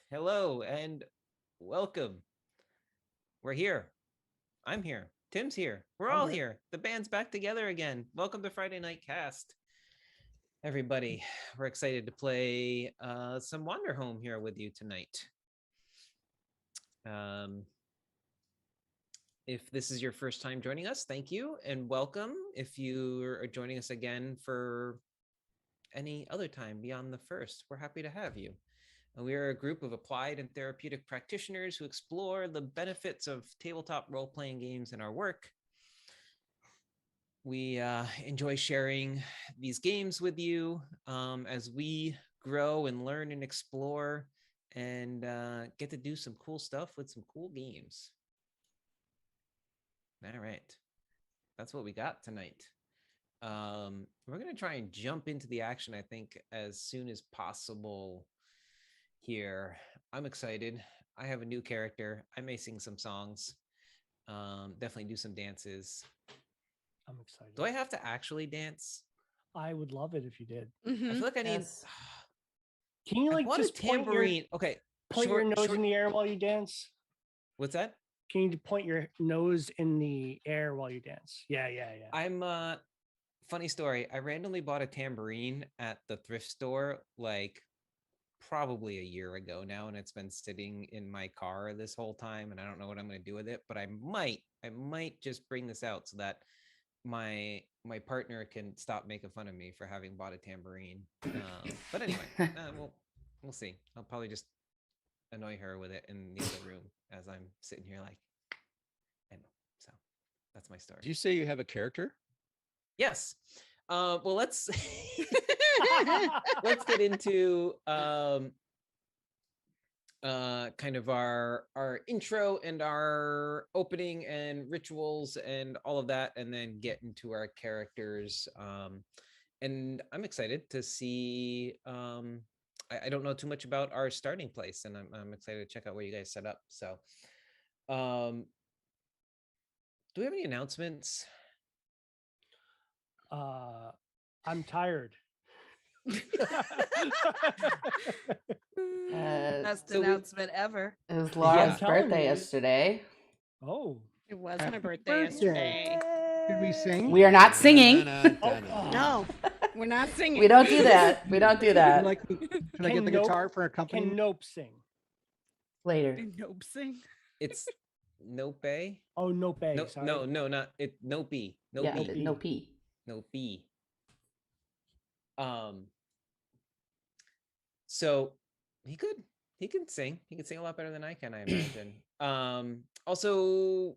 Hello and welcome. We're here. I'm here. Tim's here. We're I'm all here. here. The band's back together again. Welcome to Friday Night Cast. Everybody, we're excited to play some Wanderhome here with you tonight. Um, if this is your first time joining us, thank you and welcome. If you are joining us again for any other time beyond the first, we're happy to have you. We are a group of applied and therapeutic practitioners who explore the benefits of tabletop role playing games in our work. We enjoy sharing these games with you as we grow and learn and explore and get to do some cool stuff with some cool games. All right. That's what we got tonight. We're going to try and jump into the action, I think, as soon as possible here. I'm excited. I have a new character. I may sing some songs. Definitely do some dances. I'm excited. Do I have to actually dance? I would love it if you did. I feel like I need. Yes. Can you I like bought a just tambourine. Okay, point your nose in the air while you dance? What's that? Can you point your nose in the air while you dance? Yeah. I'm funny story. I randomly bought a tambourine at the thrift store like probably a year ago now, and it's been sitting in my car this whole time, and I don't know what I'm going to do with it, but I might just bring this out so that my partner can stop making fun of me for having bought a tambourine. But anyway, we'll see. I'll probably just annoy her with it in the other room as I'm sitting here like, I know. So that's my story. Did you say you have a character? Yes. Well, let's let's get into kind of our intro and our opening and rituals and all of that, and then get into our characters. And I'm excited to see. I don't know too much about our starting place, and I'm excited to check out where you guys set up. So, do we have any announcements? I'm tired. Best So announcement ever. Uh, It was was Laura's Laura's I'm telling birthday you. yesterday. Oh. It was Happy my birthday yesterday. Did we sing? We are not singing. No, we're not singing. We don't do that. We don't do Would that. like me, should I get the Can guitar for a company? Can Nope sing? Later. Nope, sing. It's Nope. Oh, Nope. No, Sorry. no, not it. Nope. Nope. Yeah, Nope. no P. Nope. So he can sing. He can sing a lot better than I can, I imagine. Also,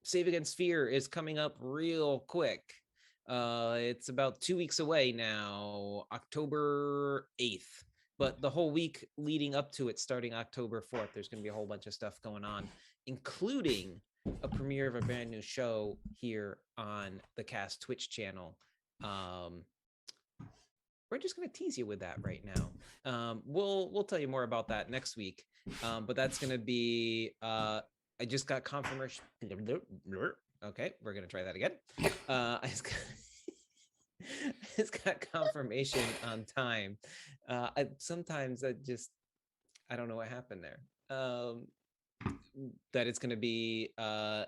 Save Against Fear is coming up real quick. It's about 2 weeks away now, October 8th. But the whole week leading up to it, starting October 4th, there's going to be a whole bunch of stuff going on, including a premiere of a brand new show here on the CASTT Twitch channel. We're just going to tease you with that right now. We'll tell you more about that next week. But that's going to be I just got confirmation. Okay, we're gonna try that again. I just got confirmation on time. Sometimes I don't know what happened there. That it's gonna be 9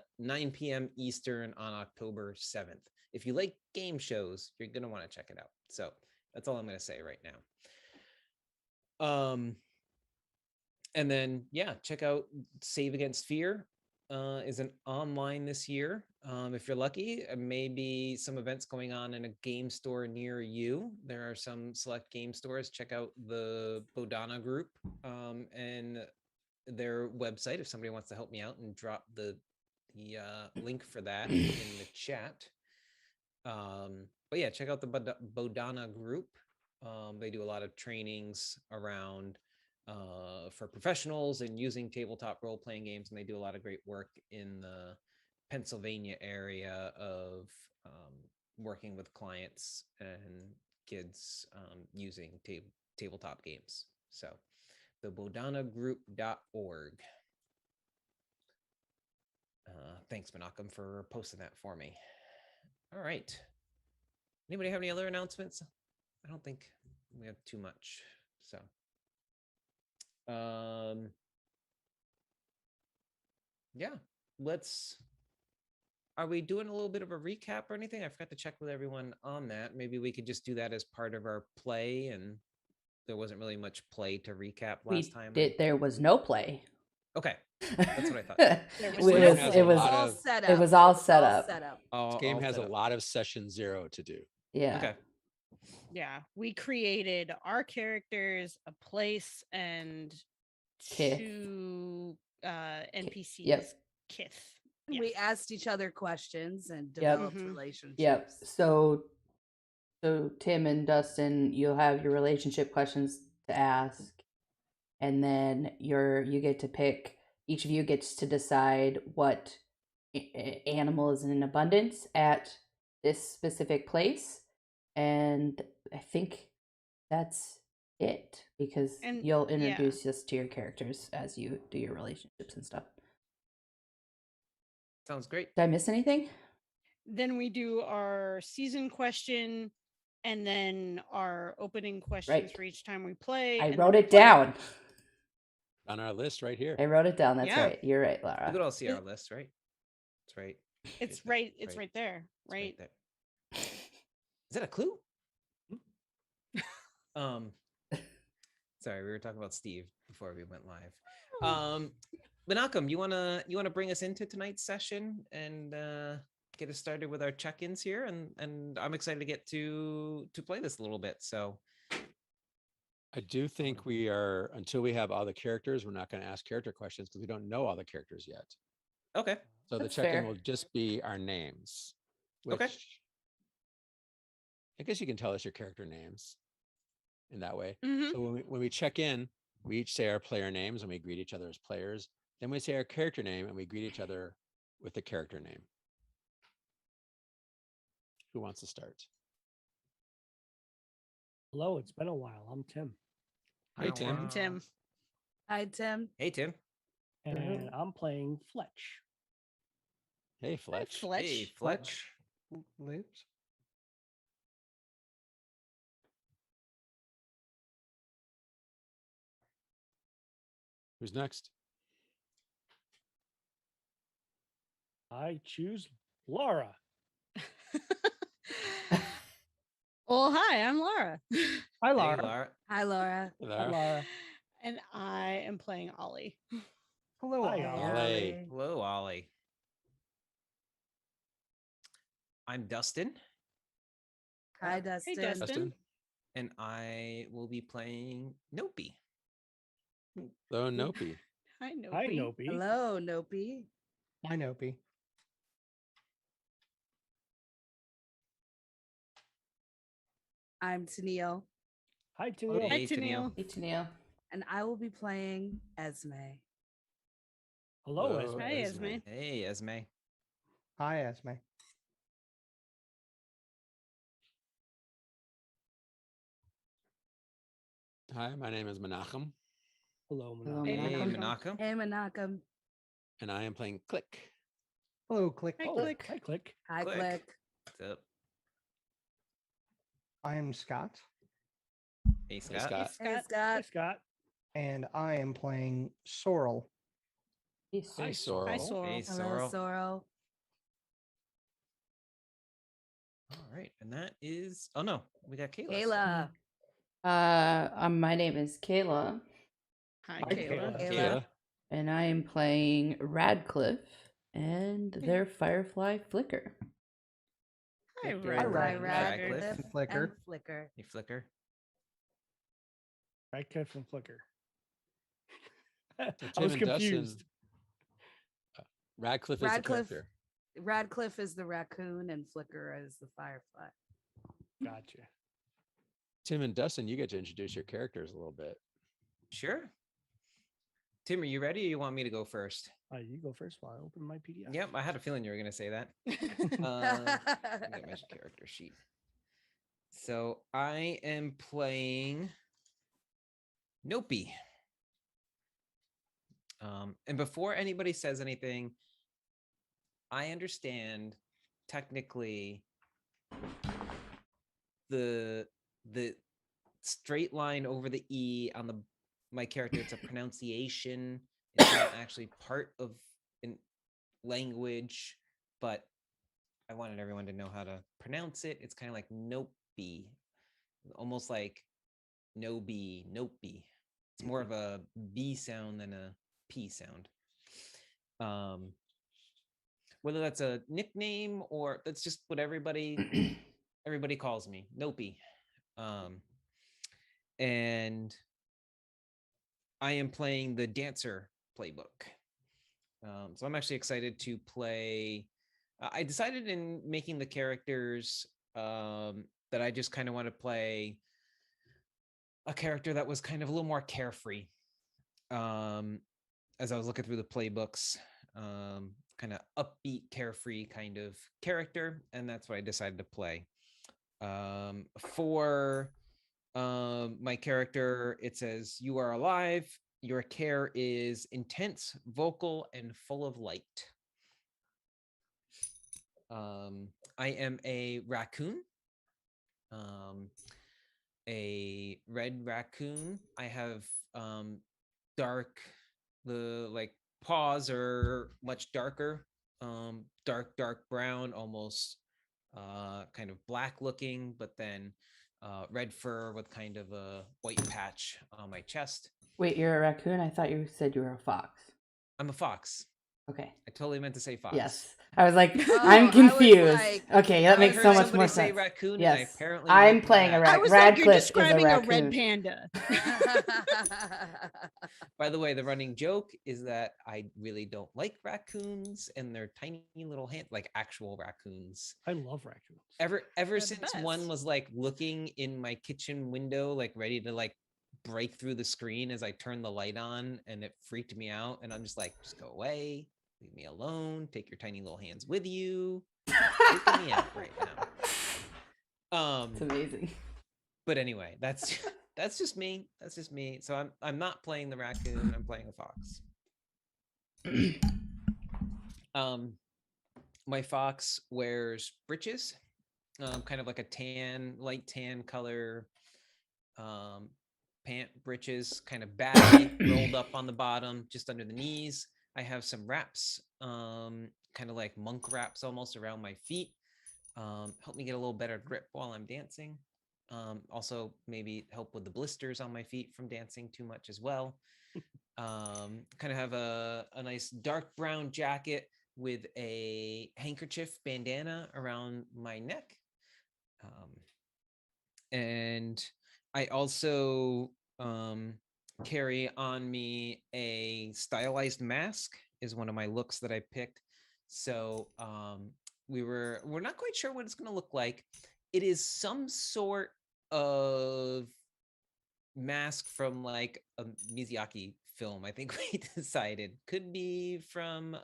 p.m. Eastern on October 7th. If you like game shows, you're gonna want to check it out. So that's all I'm gonna say right now. And then, yeah, check out Save Against Fear is an online this year. If you're lucky, maybe some events going on in a game store near you. There are some select game stores. Check out the Bodana group and their website if somebody wants to help me out and drop the link for that in the chat. But yeah, check out the Bodana group. They do a lot of trainings around for professionals and using tabletop role-playing games, and they do a lot of great work in the Pennsylvania area of working with clients and kids using tabletop games. So the bodanagroup.org. Thanks, Menachem, for posting that for me. All right. Anybody have any other announcements? I don't think we have too much. So Yeah, let's. Are we doing a little bit of a recap or anything? I forgot to check with everyone on that. Maybe we could just do that as part of our play, and there wasn't really much play to recap last time. There was no play. Okay, that's what I thought. There It was was, no it play. was, all set up. it was all It was set all up. set up. Oh, Oh, all This Game has set a up. lot of session 0 to do. Yeah. Okay. Yeah, we created our characters, a place, and Kith. 2 NPCs. Yep. Kith. We asked each other questions and Yep. developed Mhm. relationships. Yep. So Tim and Dustin, you'll have your relationship questions to ask, and then you get to pick. Each of you gets to decide what animal is in abundance at this specific place, and I think that's it, because And- you'll yeah. introduce us to your characters as you do your relationships and stuff. Sounds great. Did I miss anything? Then we do our season question and then our opening questions Right. for each time we play. I and wrote then we it play. down. On our list right here. I wrote it down. That's Yeah. right. You're right, You could Laura. all see our list, right? That's right. It's Right right. there, It's right there. It's Right. there. Is that a clue? Sorry, we were talking about Steve before we went live. Menachem, you wanna bring us into tonight's session and get us started with our check-ins here, and I'm excited to get to play this a little bit. So I do think we are, until we have all the characters, we're not going to ask character questions because we don't know all the characters yet. okay, So That's the check-in fair. will just be our names. Okay. Which I guess you can tell us your character names in that way. Mhm. So when we check in, we each say our player names and we greet each other as players. Then we say our character name and we greet each other with the character name. Who wants to start? Hello, it's been a while. I'm Tim, Hey, Tim. I'm Tim. Hi, Tim. Hey, Tim. and I'm playing Fletch. Hey, Hi, Fletch. Fletch. Hey, Fletch. Lips. Who's next? I choose Laura. Well, hi, I'm Laura. Hi, Hey, Laura. Laura. Hi, Laura. Hey, Hi, Laura. Laura. And I am playing Ollie. Hello. Hi, Ollie. Ollie. Hello, Ollie. I'm Dustin, Hi, Hey, Dustin. Dustin. Dustin. and I will be playing Nopey. Hello, Nopi. Hi, Nope. Hi, Nopi. Hello, Nopi. Hi, Nopi. I'm Tennille, Hi, Tennille. Hi, Hey, Tennille. Tennille. Hey, Tennille. and I will be playing Esme. Hello, Hello, Esme. Hi, Esme. Esme. Hey, Esme. Hi, Esme. Hi, my name is Menachem, Hello, Hello, Menachem. Hey, Menachem. Menachem. Hey, Menachem. and I am playing Click. Hello, Click. Hi, Oh, Click. Hi, Click. Hi, Click. Click. What's up? I am Scott, Hey, Hey, Scott. Scott. Hey, Hey, Scott. Hi, Scott. Scott. and I am playing Sorrel. Hey, Hey, Sorrel. Hi, Hey, Sorrel. Hello, Sorrel. Sorrel. All right, and that is. Oh no, we got Kayla. Kayla. My name is Kayla, Hi, Hi, Kayla. Kayla. Kayla. and I am playing Radcliffe and their Firefly Flicker. Hi, Victor. Hi, Radcliffe. Radcliffe. Radcliffe. And Flicker. And Flicker. Hey, Flicker. Radcliffe and Flicker. So I Tim was and Dustin. confused. Radcliffe is the Radcliffe. character. Radcliffe is the raccoon and Flicker is the firefly. Gotcha. Tim and Dustin, you get to introduce your characters a little bit. Sure. Tim, are you ready, or you want me to go first? You go first while I open my PDF. Yep, I had a feeling you were going to say that. Let me get my character sheet. So I am playing Nopey. And before anybody says anything, I understand technically the straight line over the E on the my character, it's a pronunciation. It's not actually part of an language, but I wanted everyone to know how to pronounce it. It's kind of like Nope-y, almost like no-be, Nope-y. It's more of a B sound than a P sound. Whether that's a nickname or that's just what everybody calls me, Nope-y. And I am playing the Dancer playbook. So I'm actually excited to play. I decided in making the characters that I just kind of want to play a character that was kind of a little more carefree. As I was looking through the playbooks, kind of upbeat, carefree kind of character, and that's what I decided to play. For my character, it says, "You are alive. Your care is intense, vocal, and full of light." I am a raccoon, a red raccoon. I have dark, the like paws are much darker, dark brown, almost kind of black looking, but then red fur with kind of a white patch on my chest. Wait, you're a raccoon? I thought you said you were a fox. I'm a fox. Okay. I totally meant to say fox. Yes. I was like, Oh, I'm I was confused. like- Okay, that I makes was so like- much somebody more say sense. raccoon, and Yes. I apparently I'm looked playing a back. I was like, you're Radcliffe is a describing a red raccoon. panda. By the way, the running joke is that I really don't like raccoons and their tiny little hand, like actual raccoons. I love raccoons. Ever They're the since one best. was like looking in my kitchen window, like ready to like break through the screen as I turned the light on, and it freaked me out. And I'm just like, just go away, leave me alone, take your tiny little hands with you. Freaking me out right now. It's amazing. But anyway, that's just me. That's just me. So I'm not playing the raccoon. I'm playing a fox. My fox wears breeches, kind of like a light tan color, pant breeches, kind of baggy, rolled up on the bottom, just under the knees. I have some wraps, kind of like monk wraps almost around my feet. Help me get a little better grip while I'm dancing. Also maybe help with the blisters on my feet from dancing too much as well. Kind of have a nice dark brown jacket with a handkerchief bandana around my neck. And I also carry on me a stylized mask is one of my looks that I picked. So we're not quite sure what it's going to look like. It is some sort of mask from like a Miyazaki film. I think we decided could be from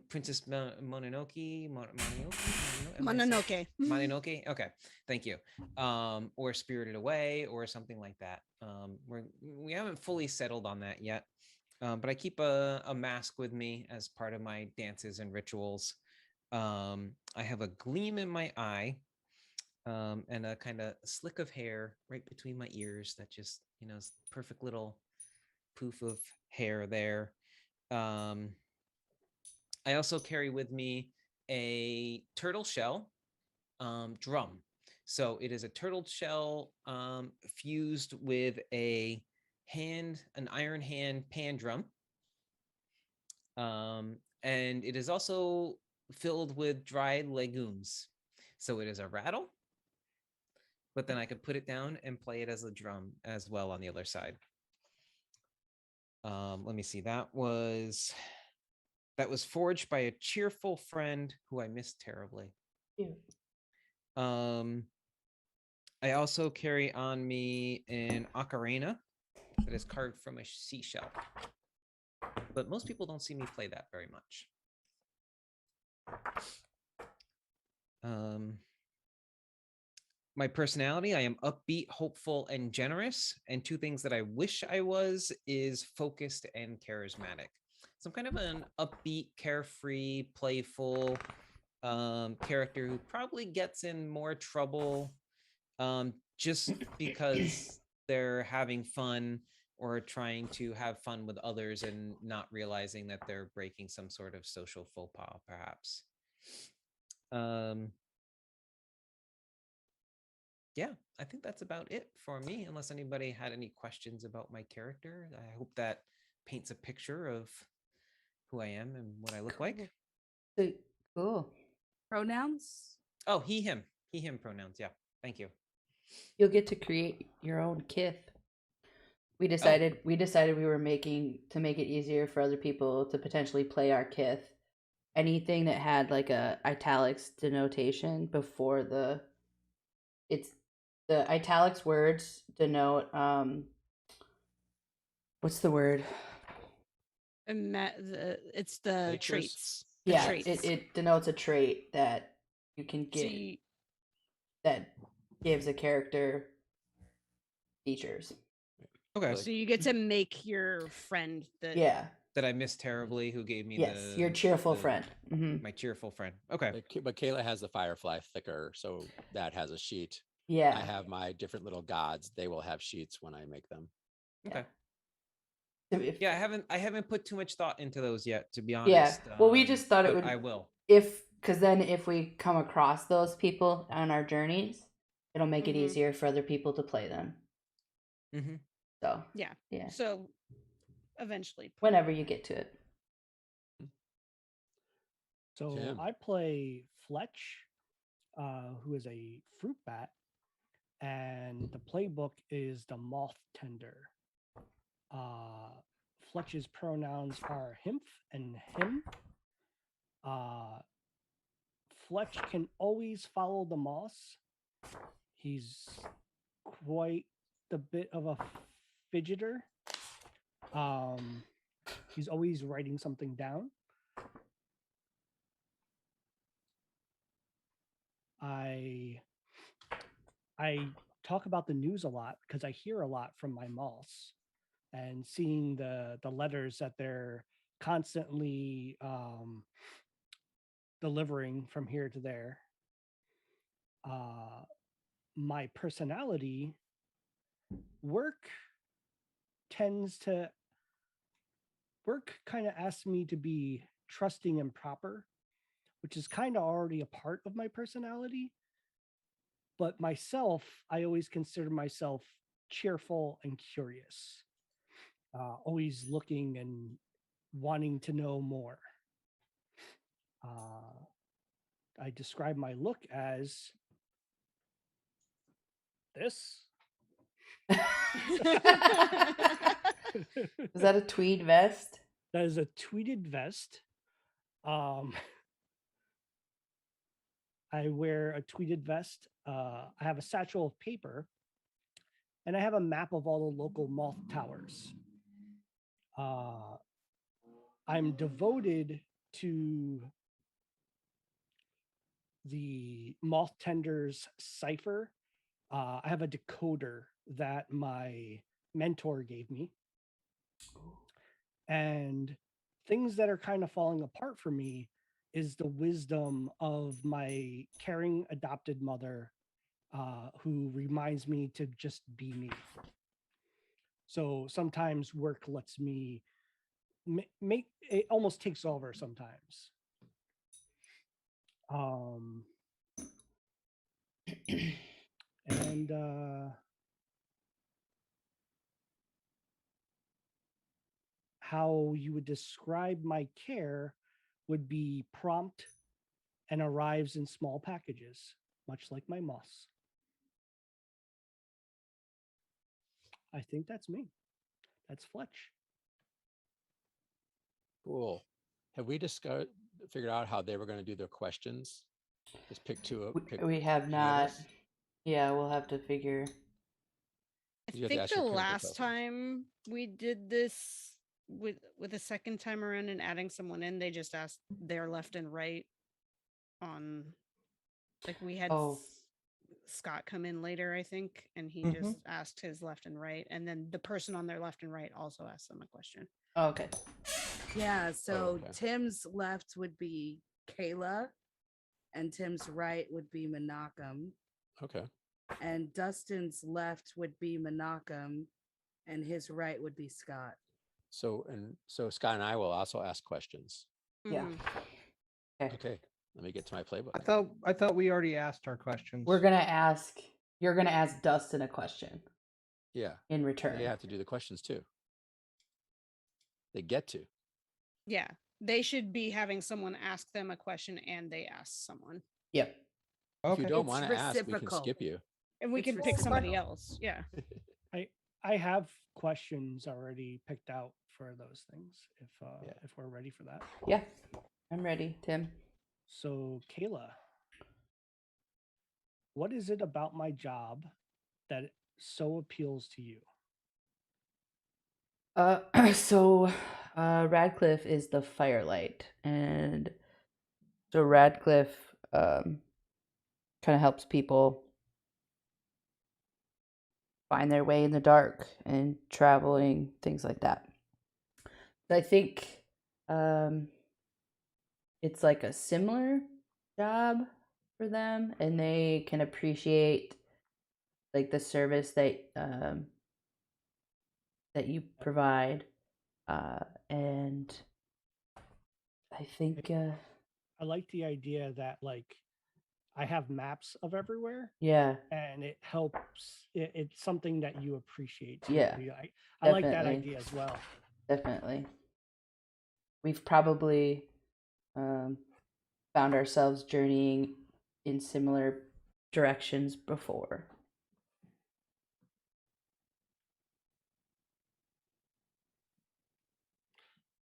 Princess Mononoke. Mononoke. Mononoke. Okay, thank you. Or Spirited Away, or something like that. We haven't fully settled on that yet. But I keep a mask with me as part of my dances and rituals. I have a gleam in my eye, and a kind of slick of hair right between my ears that just, is perfect little poof of hair there. I also carry with me a turtle shell drum. So it is a turtle shell fused with an iron hand pan drum. And it is also filled with dried legumes. So it is a rattle, but then I could put it down and play it as a drum as well on the other side. Let me see. That was forged by a cheerful friend who I miss terribly. I also carry on me an ocarina that is carved from a seashell, but most people don't see me play that very much. My personality, I am upbeat, hopeful, and generous. And two things that I wish I was is focused and charismatic. So I'm kind of an upbeat, carefree, playful character who probably gets in more trouble just because they're having fun or trying to have fun with others and not realizing that they're breaking some sort of social faux pas, perhaps. Yeah, I think that's about it for me, unless anybody had any questions about my character. I hope that paints a picture of who I am and what I look like. Sweet. Cool. Pronouns? Oh, he, him pronouns. Yeah, thank you. You'll get to create your own kith. We decided we were making to make it easier for other people to potentially play our kith. Anything that had like a italics denotation before the italics words denote what's the word? It's the Features? traits. The Yeah, traits. it denotes a trait that you can So get that gives a character features. Okay. so you get to make your friend that Yeah. That I missed terribly, who gave me Yes, your cheerful the- friend. Hmm. my cheerful friend. Okay. But Kayla has the Firefly Flicker, so that has a sheet. Yeah. I have my different little gods. They will have sheets when I make them. Okay. So if- Yeah, I haven't put too much thought into those yet, to be Yeah. honest. Well, we just thought it but would. I will. Because then if we come across those people on our journeys, it'll make it Mhm. easier for other people to play them. Mm-hmm. So yeah. yeah, So eventually. whenever you get to it. So Tim. I play Fletch, who is a fruit bat, and the playbook is the moth tender. Fletch's pronouns are himf and him. Fletch can always follow the moss. He's quite a bit of a fidgeter. He's always writing something down. I talk about the news a lot because I hear a lot from my moss, and seeing the letters that they're constantly delivering from here to there. My personality, work kind of asks me to be trusting and proper, which is kind of already a part of my personality. But myself, I always consider myself cheerful and curious, always looking and wanting to know more. I describe my look as this. Is that a tweed vest? That is a tweeted vest. I wear a tweeted vest. I have a satchel of paper, and I have a map of all the local moth towers. I'm devoted to the moth tenders cipher. I have a decoder that my mentor gave me. And things that are kind of falling apart for me is the wisdom of my caring adopted mother, who reminds me to just be me. So sometimes work lets me make it almost takes over sometimes. And how you would describe my care would be prompt and arrives in small packages, much like my moss. I think that's me. That's Fletch. Cool. Have we figured out how they were going to do their questions? Just pick two. We have any of not. us? Yeah, we'll have to figure. You have I to think ask the your character last questions. time we did this with the second time around and adding someone in, they just asked their left and right on, like we had Oh. Scott come in later, I think, and he Mhm. just asked his left and right, and then the person on their left and right also asked them a question. Oh, okay. Yeah, so okay. Tim's left would be Kayla, and Tim's right would be Menachem. Okay. And Dustin's left would be Menachem, and his right would be Scott. So Scott and I will also ask questions. Yeah. Mhm. Okay. Okay, let me get to my playbook. I thought we already asked our questions. You're gonna ask Dustin a question Yeah, in return. they have to do the questions too. They get to. Yeah. They should be having someone ask them a question and they ask someone. Yep. If you Okay. don't It's want to ask, we can reciprocal. skip you. And we It's can pick somebody reciprocal. else. Yeah. I have questions already picked out for those things Yeah. if we're ready for that. Yeah. I'm ready, Tim. So, Kayla, what is it about my job that so appeals to you? So Radcliffe is the firelight, and so Radcliffe kind of helps people find their way in the dark and traveling, things like that. I think it's like a similar job for them, and they can appreciate like the service that you provide, and I think I like the idea that like I have maps of everywhere yeah, and it helps. It's something that you appreciate. Too. Yeah, I like that definitely. idea as well. Definitely. We've probably found ourselves journeying in similar directions before.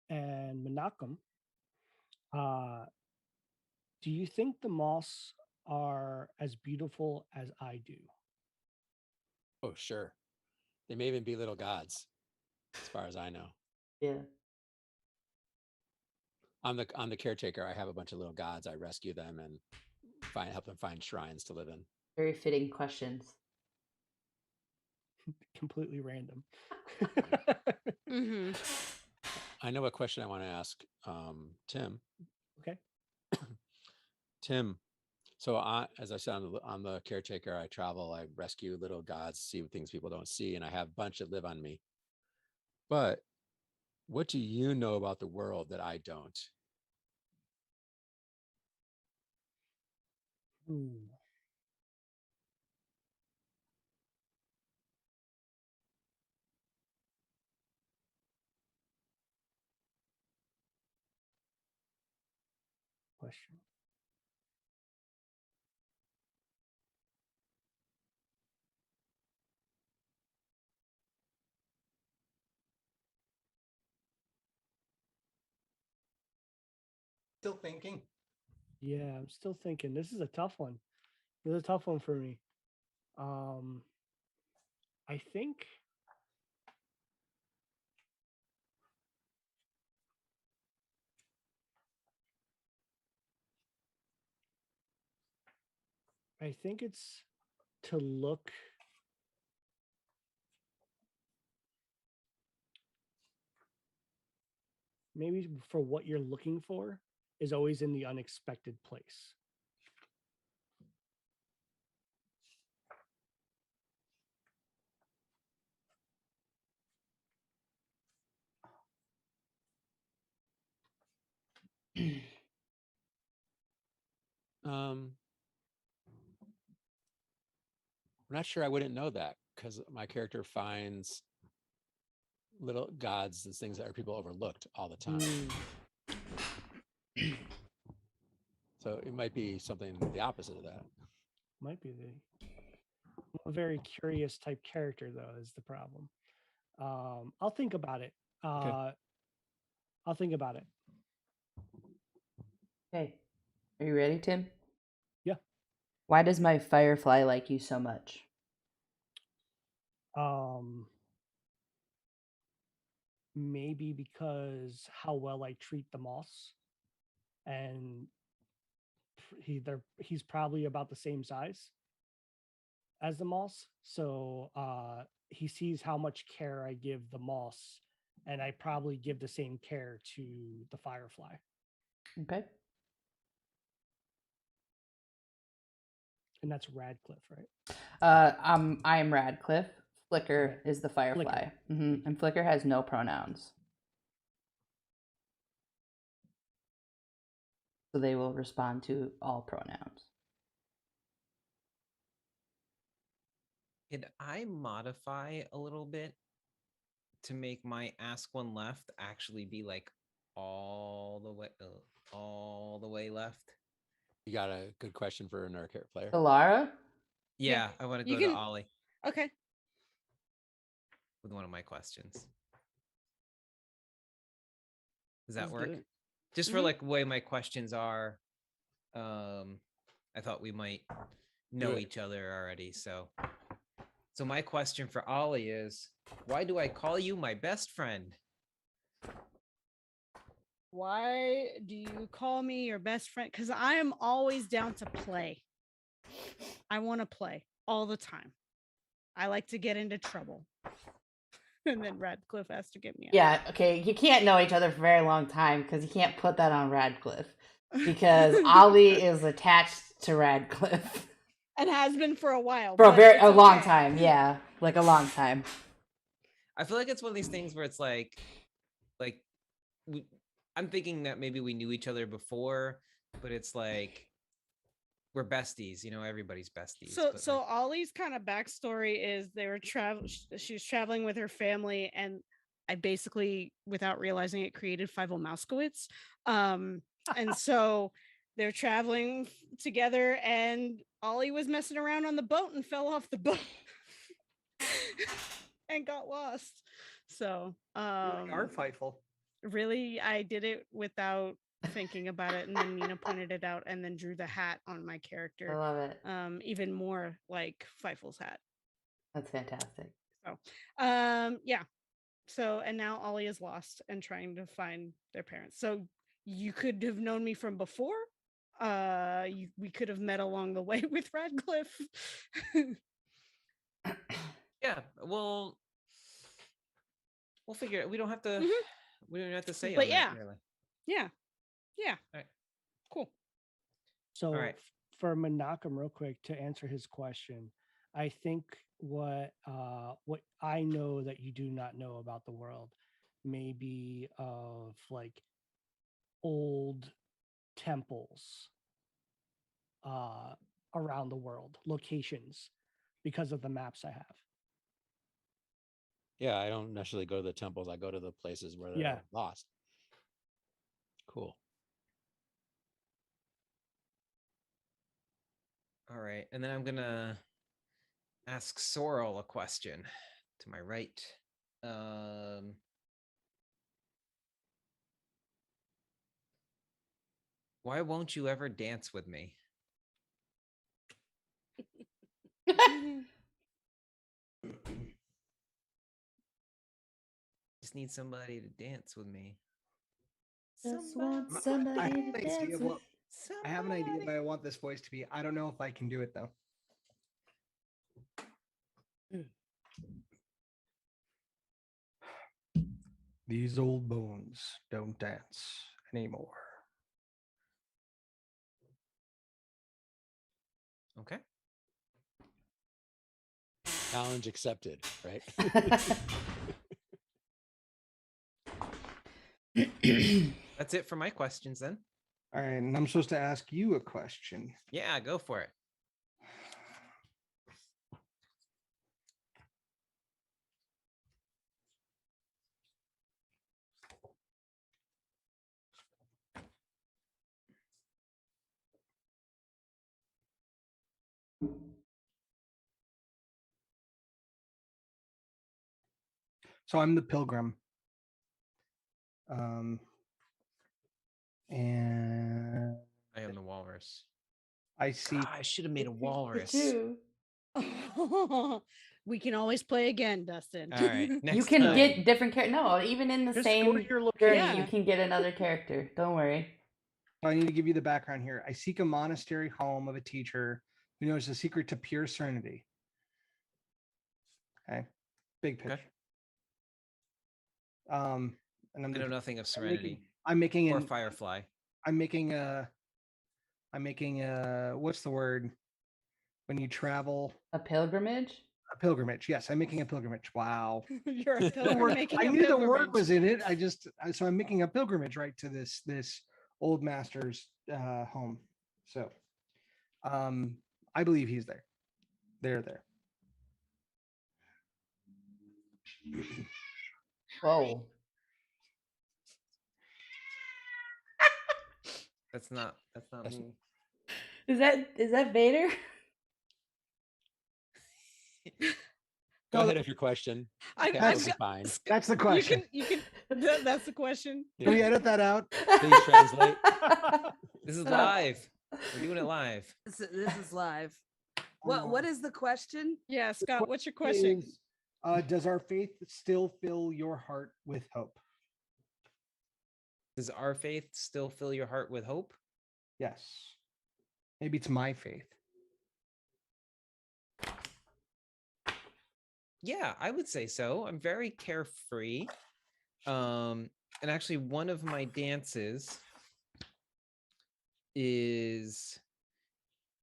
And Menachem, do you think the moss are as beautiful as I do? Oh, sure. They may even be little gods, as far as I know. Yeah. I'm the caretaker. I have a bunch of little gods. I rescue them and help them find shrines to live in. Very fitting questions. Completely random. Mm-hmm. I know a question I want to ask Tim. Okay. Tim, so as I said, I'm the caretaker. I travel, I rescue little gods, see things people don't see, and I have a bunch that live on me. But what do you know about the world that I don't? Ooh. Question. Still thinking. Yeah, I'm still thinking. This is a tough one. This is a tough one for me. I think it's to look maybe for what you're looking for is always in the unexpected place. I'm not sure I wouldn't know that because my character finds little gods and things that are people overlooked all the time. So it might be something the opposite of that. Might be a very curious type character though is the problem. I'll think about it. Okay. I'll think about it. Okay. Are you ready, Tim? Yeah. Why does my firefly like you so much? Maybe because how well I treat the moss, and he's probably about the same size as the moss, so he sees how much care I give the moss, and I probably give the same care to the firefly. Okay. And that's Radcliffe, right? I am Radcliffe. Flicker is the firefly. Flicker. And Flicker has no pronouns. So they will respond to all pronouns. Could I modify a little bit to make my ask one left actually be like all the way left? You got a good question for another player? Solara? Yeah, I want to you go to can- Ollie Okay. with one of my questions. Does that Let's do work? it. Just for Mhm. like the way my questions are, I thought we might know it. each other already. So my question for Ollie is, why do I call you my best friend? Why do you call me your best friend? Because I am always down to play. I want to play all the time. I like to get into trouble. And then Radcliffe has to get me out. Yeah, okay. You can't know each other for a very long time because you can't put that on Radcliffe. Because Ollie is attached to Radcliffe. And has been for a while. For a but very it's a long okay. time, yeah. Like a long time. I feel like it's one of these things where it's like I'm thinking that maybe we knew each other before, but it's like we're besties, everybody's besties. So but so like, Ollie's kind of backstory is they were she was traveling with her family, and I basically, without realizing it, created 50 Mouskowitz. And so they're traveling together, and Ollie was messing around on the boat and fell off the boat and got lost. So Art Fightful. really, I did it without thinking about it, and then Nina pointed it out and then drew the hat on my I character. love it. Even more like Feifel's hat. That's fantastic. So yeah. So and now Ollie is lost and trying to find their parents. So you could have known me from before. We could have met along the way with Radcliffe. yeah, we'll figure it. We don't have to. Mhm. We don't have to say But on yeah. that, really. Yeah. All right. Cool. So right. For Menachem, real quick, to answer his question, I think what I know that you do not know about the world may be of like old temples around the world, locations, because of the maps I have. Yeah, I don't necessarily go to the temples. I go to the places where they're Yeah. lost. Cool. All right, and then I'm gonna ask Sorrel a question to my right. Why won't you ever dance with me? Just need somebody to dance with me. Just want I somebody have to an idea dance of with. what I have an idea of what I want this voice to be. I don't know if I can do it though. These old bones don't dance anymore. Okay. Challenge accepted, right? That's it for my questions then. All right, and I'm supposed to ask you a question. Yeah, go for it. So I'm the pilgrim. And I am the walrus. I see. I should have made a walrus. Too. We can always play again, Dustin. All right. You Next can time. get different characters. No, even in the Just go same to your journey, location. you can get another character. Don't worry. I need to give you the background here. I seek a monastery home of a teacher who knows the secret to pure serenity. Okay. Big picture. Okay. And I know nothing of serenity I'm making or an firefly. I'm making a what's the word? when you travel. A pilgrimage? A pilgrimage. Yes, I'm making a pilgrimage. Wow. You're a The pilgrim word- making I a knew the word pilgrimage. was in it. So I'm making a pilgrimage right to this old master's home. So I believe he's there. They're there. Whoa. That's not That's- me. Is that Vader? Go ahead with your question. I- Okay, I've we'll be got- fine. That's the You question. can. That's the question. Can we edit that out? Please translate. This is live. We're doing it live. This is live. What is the question? Yeah, Scott. What's your question? Is, does our faith still fill your heart with hope? Does our faith still fill your heart with hope? Yes. Maybe it's my faith. Yeah, I would say so. I'm very carefree. And actually one of my dances is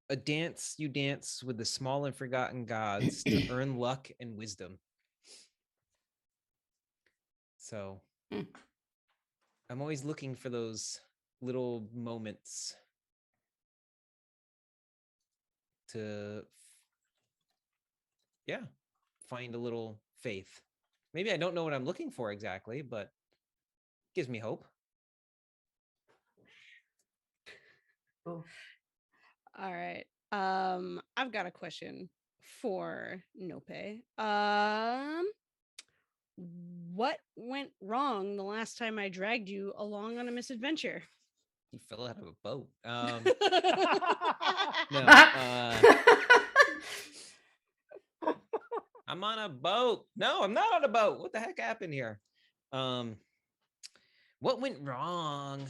a dance you dance with the small and forgotten gods to earn luck and wisdom. So I'm always looking for those little moments to find a little faith. Maybe I don't know what I'm looking for exactly, but gives me hope. Cool. All right. I've got a question for Nope. What went wrong the last time I dragged you along on a misadventure? He fell out of a boat. No, I'm on a boat. No, I'm not on a boat. What the heck happened here? What went wrong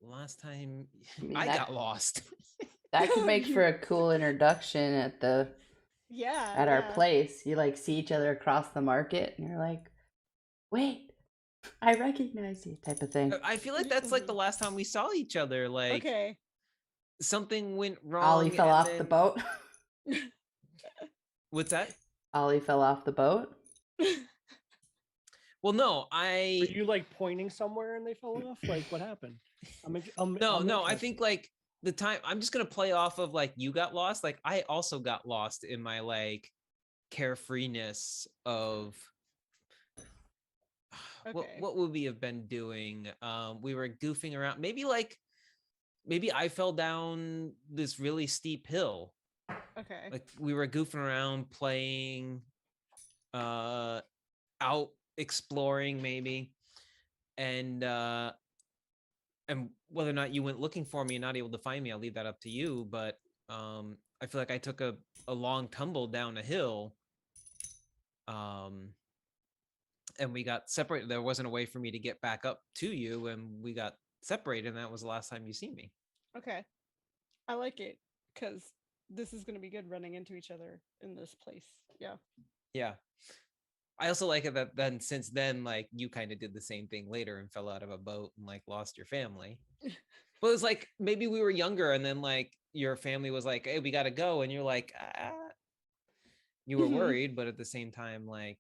last time? I mean, I that- got lost. That could make for a cool introduction at our place. You like see each other across the market and you're like, wait, I recognize you, type of thing. I feel like that's like the last time we saw each other. Like Okay. something went wrong. Ollie fell and off the then- boat. What's that? Ollie fell off the boat. Well, no, Were you like pointing somewhere and they fell off? Like what happened? I'm no, I interested. think like the time I'm just gonna play off of like you got lost. Like I also got lost in my like carefreeness of Okay. what would we have been doing? We were goofing around. Maybe I fell down this really steep hill. Okay. Like we were goofing around playing out exploring maybe. And whether or not you went looking for me and not able to find me, I'll leave that up to you. But I feel like I took a long tumble down a hill. And we got separated. There wasn't a way for me to get back up to you, and we got separated, and that was the last time you see me. Okay. I like it because this is going to be good running into each other in this place. Yeah. Yeah. I also like it that then since then, like you kind of did the same thing later and fell out of a boat and like lost your family. But it was like maybe we were younger and then like your family was like, hey, we got to go. And you're like, you were worried, but at the same time, like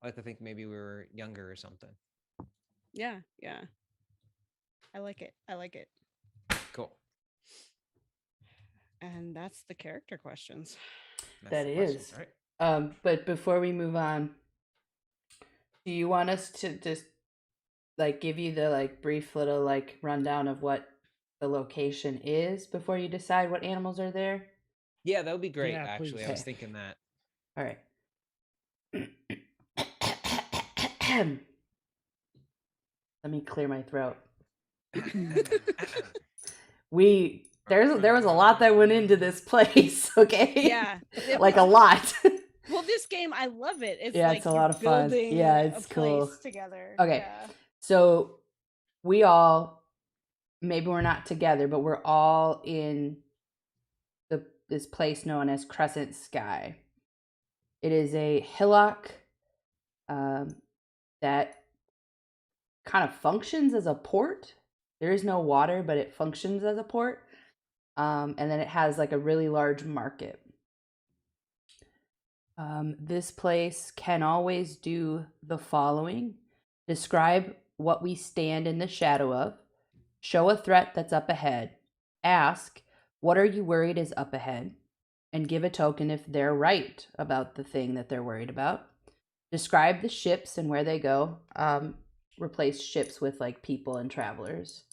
I like to think maybe we were younger or something. Yeah. Yeah. I like it. I like it. Cool. And that's the character questions. That's That the question, is. right? But before we move on, do you want us to just like give you the like brief little like rundown of what the location is before you decide what animals are there? Yeah, that would be great. Yeah, Actually, please. I was Okay. thinking that. All right. Let me clear my throat. There was a lot that went into this place, okay? Yeah. Like a lot. Well, this game, I love it. It's Yeah, like it's a you're lot of fun. building Yeah, a it's cool. place together. Okay. Yeah. So we all, maybe we're not together, but we're all in this place known as Crescent Sky. It is a hillock that kind of functions as a port. There is no water, but it functions as a port. And then it has like a really large market. This place can always do the following: describe what we stand in the shadow of, show a threat that's up ahead, ask, what are you worried is up ahead, and give a token if they're right about the thing that they're worried about. Describe the ships and where they go. Replace ships with like people and travelers.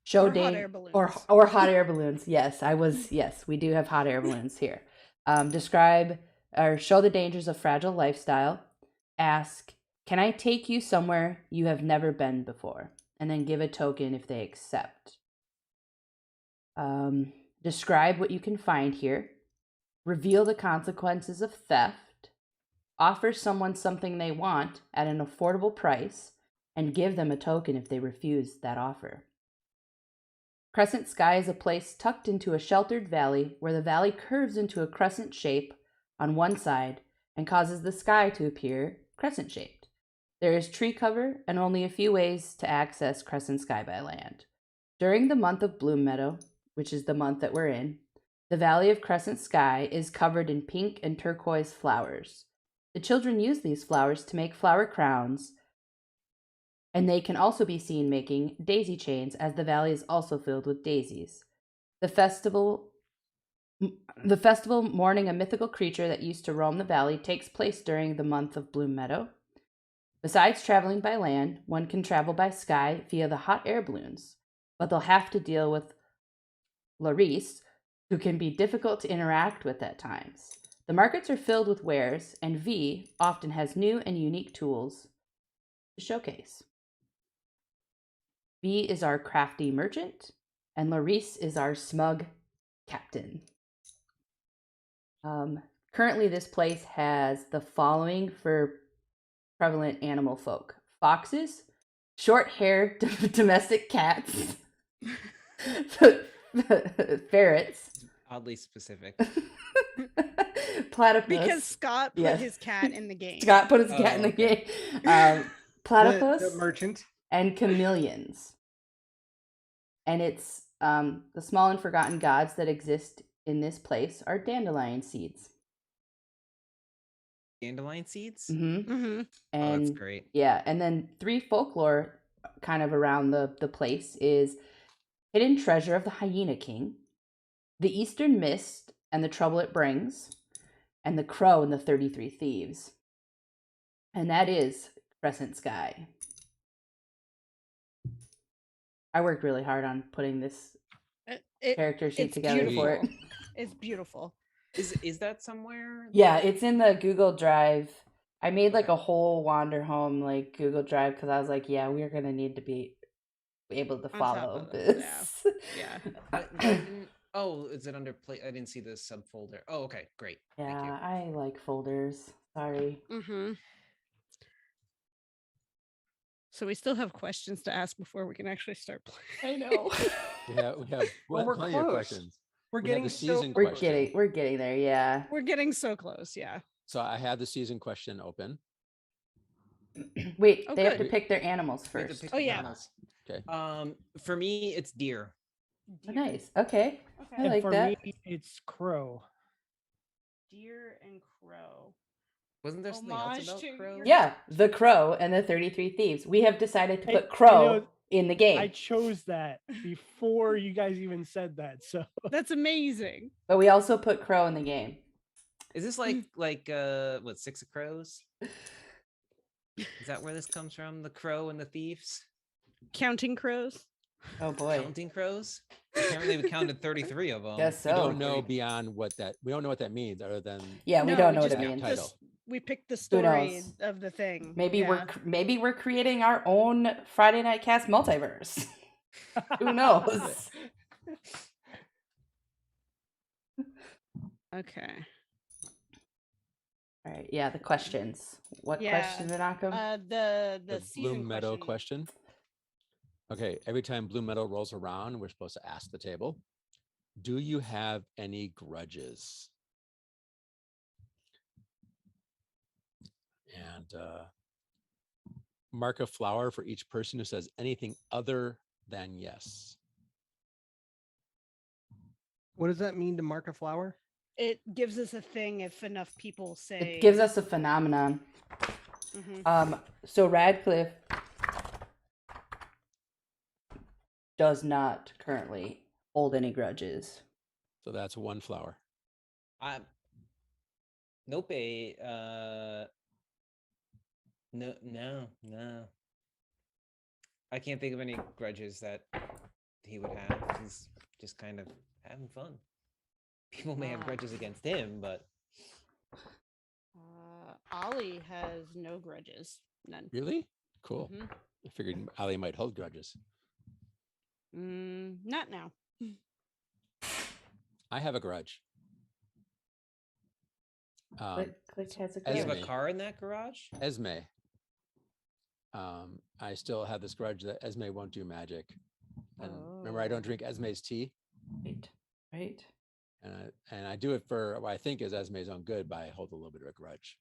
Show Or hot air balloons. or hot air balloons. Yes, yes, we do have hot air balloons here. Describe or show the dangers of fragile lifestyle. Ask, can I take you somewhere you have never been before? And then give a token if they accept. Describe what you can find here. Reveal the consequences of theft. Offer someone something they want at an affordable price, and give them a token if they refuse that offer. Crescent Sky is a place tucked into a sheltered valley where the valley curves into a crescent shape on one side and causes the sky to appear crescent-shaped. There is tree cover and only a few ways to access Crescent Sky by land. During the month of Bloom Meadow, which is the month that we're in, the Valley of Crescent Sky is covered in pink and turquoise flowers. The children use these flowers to make flower crowns, and they can also be seen making daisy chains, as the valley is also filled with daisies. The festival mourning a mythical creature that used to roam the valley takes place during the month of Bloom Meadow. Besides traveling by land, one can travel by sky via the hot air balloons, but they'll have to deal with Larice, who can be difficult to interact with at times. The markets are filled with wares, and V often has new and unique tools to showcase. V is our crafty merchant, and Larice is our smug captain. Currently, this place has the following for prevalent animal folk: foxes, short-haired domestic cats, ferrets, Oddly specific. platypus. Because Scott put Yes. his cat in the game. Scott put his cat in the okay. game. Platypus The merchant. and chameleons. And it's the small and forgotten gods that exist in this place are dandelion seeds. Dandelion seeds? Mm-hmm. Mm-hmm. And Oh, that's great. yeah, and then 3 folklore kind of around the place is hidden treasure of the hyena king, the eastern mist and the trouble it brings, and the crow and the 33 thieves. And that is Crescent Sky. I worked really hard on putting this character sheet It's together for it. beautiful. It's beautiful. Is that somewhere? Yeah, it's in the Google Drive. I made like Okay. a whole Wanderhome like Google Drive because I was like, yeah, we're gonna need to be able to On top follow of this, this. Yeah. But didn't, oh, is it under play? I didn't see the subfolder. Oh, okay, great. Thank you. Yeah, I like folders. Sorry. Mm-hmm. So we still have questions to ask before we can actually start playing. I know. We have Well, we're plenty of close. questions. We're We have getting the so season we're question. getting there. Yeah. We're getting so close. Yeah. So I had the season question open. Wait, Oh, they have to good. pick their animals We have to first. pick Oh, the yeah. animals. Okay. For me, it's deer. Oh, nice. Okay. I And like for that. me, it's crow. Deer and crow. Wasn't there something else Homage about to crow? your- Yeah, the crow and the 33 thieves. We have decided to I- put I crow know- in the game, I chose that before you guys even said that. So That's amazing. but we also put crow in the game. Is this like what, Six of Crows? Is that where this comes from? The crow and the thieves? Counting crows. Oh boy. Counting crows? Apparently we counted 33 of them. Guess We so. don't know beyond what that. We don't know what that means, other than Yeah, we No, don't know what just it picked means. the Title. we picked the Who story knows? of the thing. Maybe Yeah. we're creating our own Friday Night Cast multiverse. Who knows? Okay. All right. Yeah, the questions. What Yeah, question, Minako? The the season Bloom Meadow question. Okay, every time Bloom Meadow rolls around, we're supposed to ask the table, do you have any grudges? And mark a flower for each person who says anything other than yes. What does that mean to mark a flower? It gives us a thing if enough people say. It gives us a phenomenon. So Radcliffe does not currently hold any grudges. So that's one flower. Nope. No. I can't think of any grudges that he would have. He's just kind of having fun. People may have grudges against him, but Ollie has no grudges. None. Really? Cool. I figured Ali might hold grudges. Not now. I have a grudge. Click has a do you have a Esme. car in that garage? Esme. I still have this grudge that Esme won't do magic. And remember, I don't drink Esme's tea. Right. And I do it for what I think is Esme's own good, but I hold a little bit of a grudge.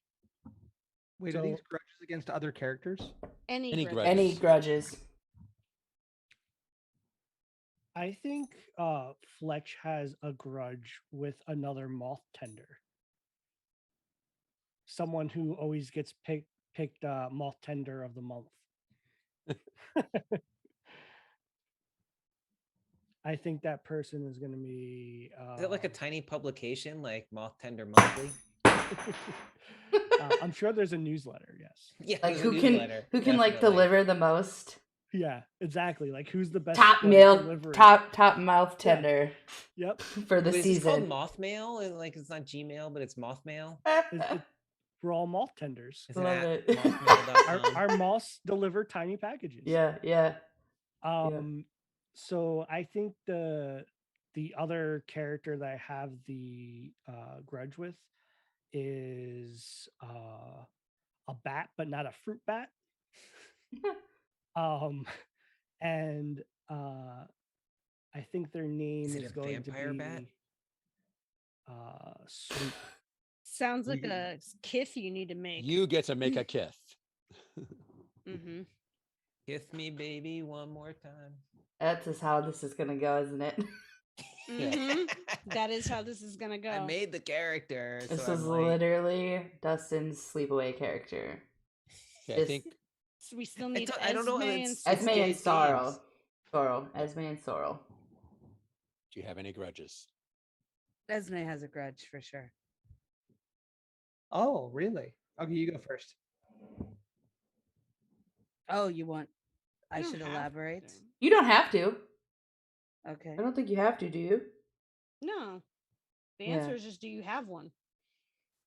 Wait, are these grudges against other characters? Any grudges. grudges. Any grudges. I think Fletch has a grudge with another moth tender. Someone who always gets picked moth tender of the month. I think that person is going to be. Is it like a tiny publication like Moth Tender Monthly? I'm sure there's a newsletter. Yes. Yeah. Like there's a who can newsletter, like definitely. deliver the most Yeah, exactly. Like who's the best top like, milk, delivery? top mouth tender Yep. for the Wait, is this called season. Moth Mail? And, like it's not Gmail, but it's Moth Mail. We're all moth tenders. It's Love at it. mothmail.com. Our moths deliver tiny packages. Yeah. So I think the other character that I have the grudge with is a bat, but not a fruit bat. And I think their name Is is it a going to vampire be bat? Swoop. Sounds like a kith you need to make. You get to make a kith. Kiss me, baby, one more time. That's just how this is gonna go, isn't it? That is how this is gonna go. I made the character. This so is I'm like, literally Dustin's sleepaway character. Okay, I think So we still need I don't know. Esme It's Esme and James. Sorrel. Esme and Sorrel. do you have any grudges? Esme has a grudge for sure. Oh, really? Okay, you go first. Oh, you want? I You don't should have elaborate. to. You don't have to. Okay. I don't think you have to, do you? No. The Yeah. answer is just, do you have one?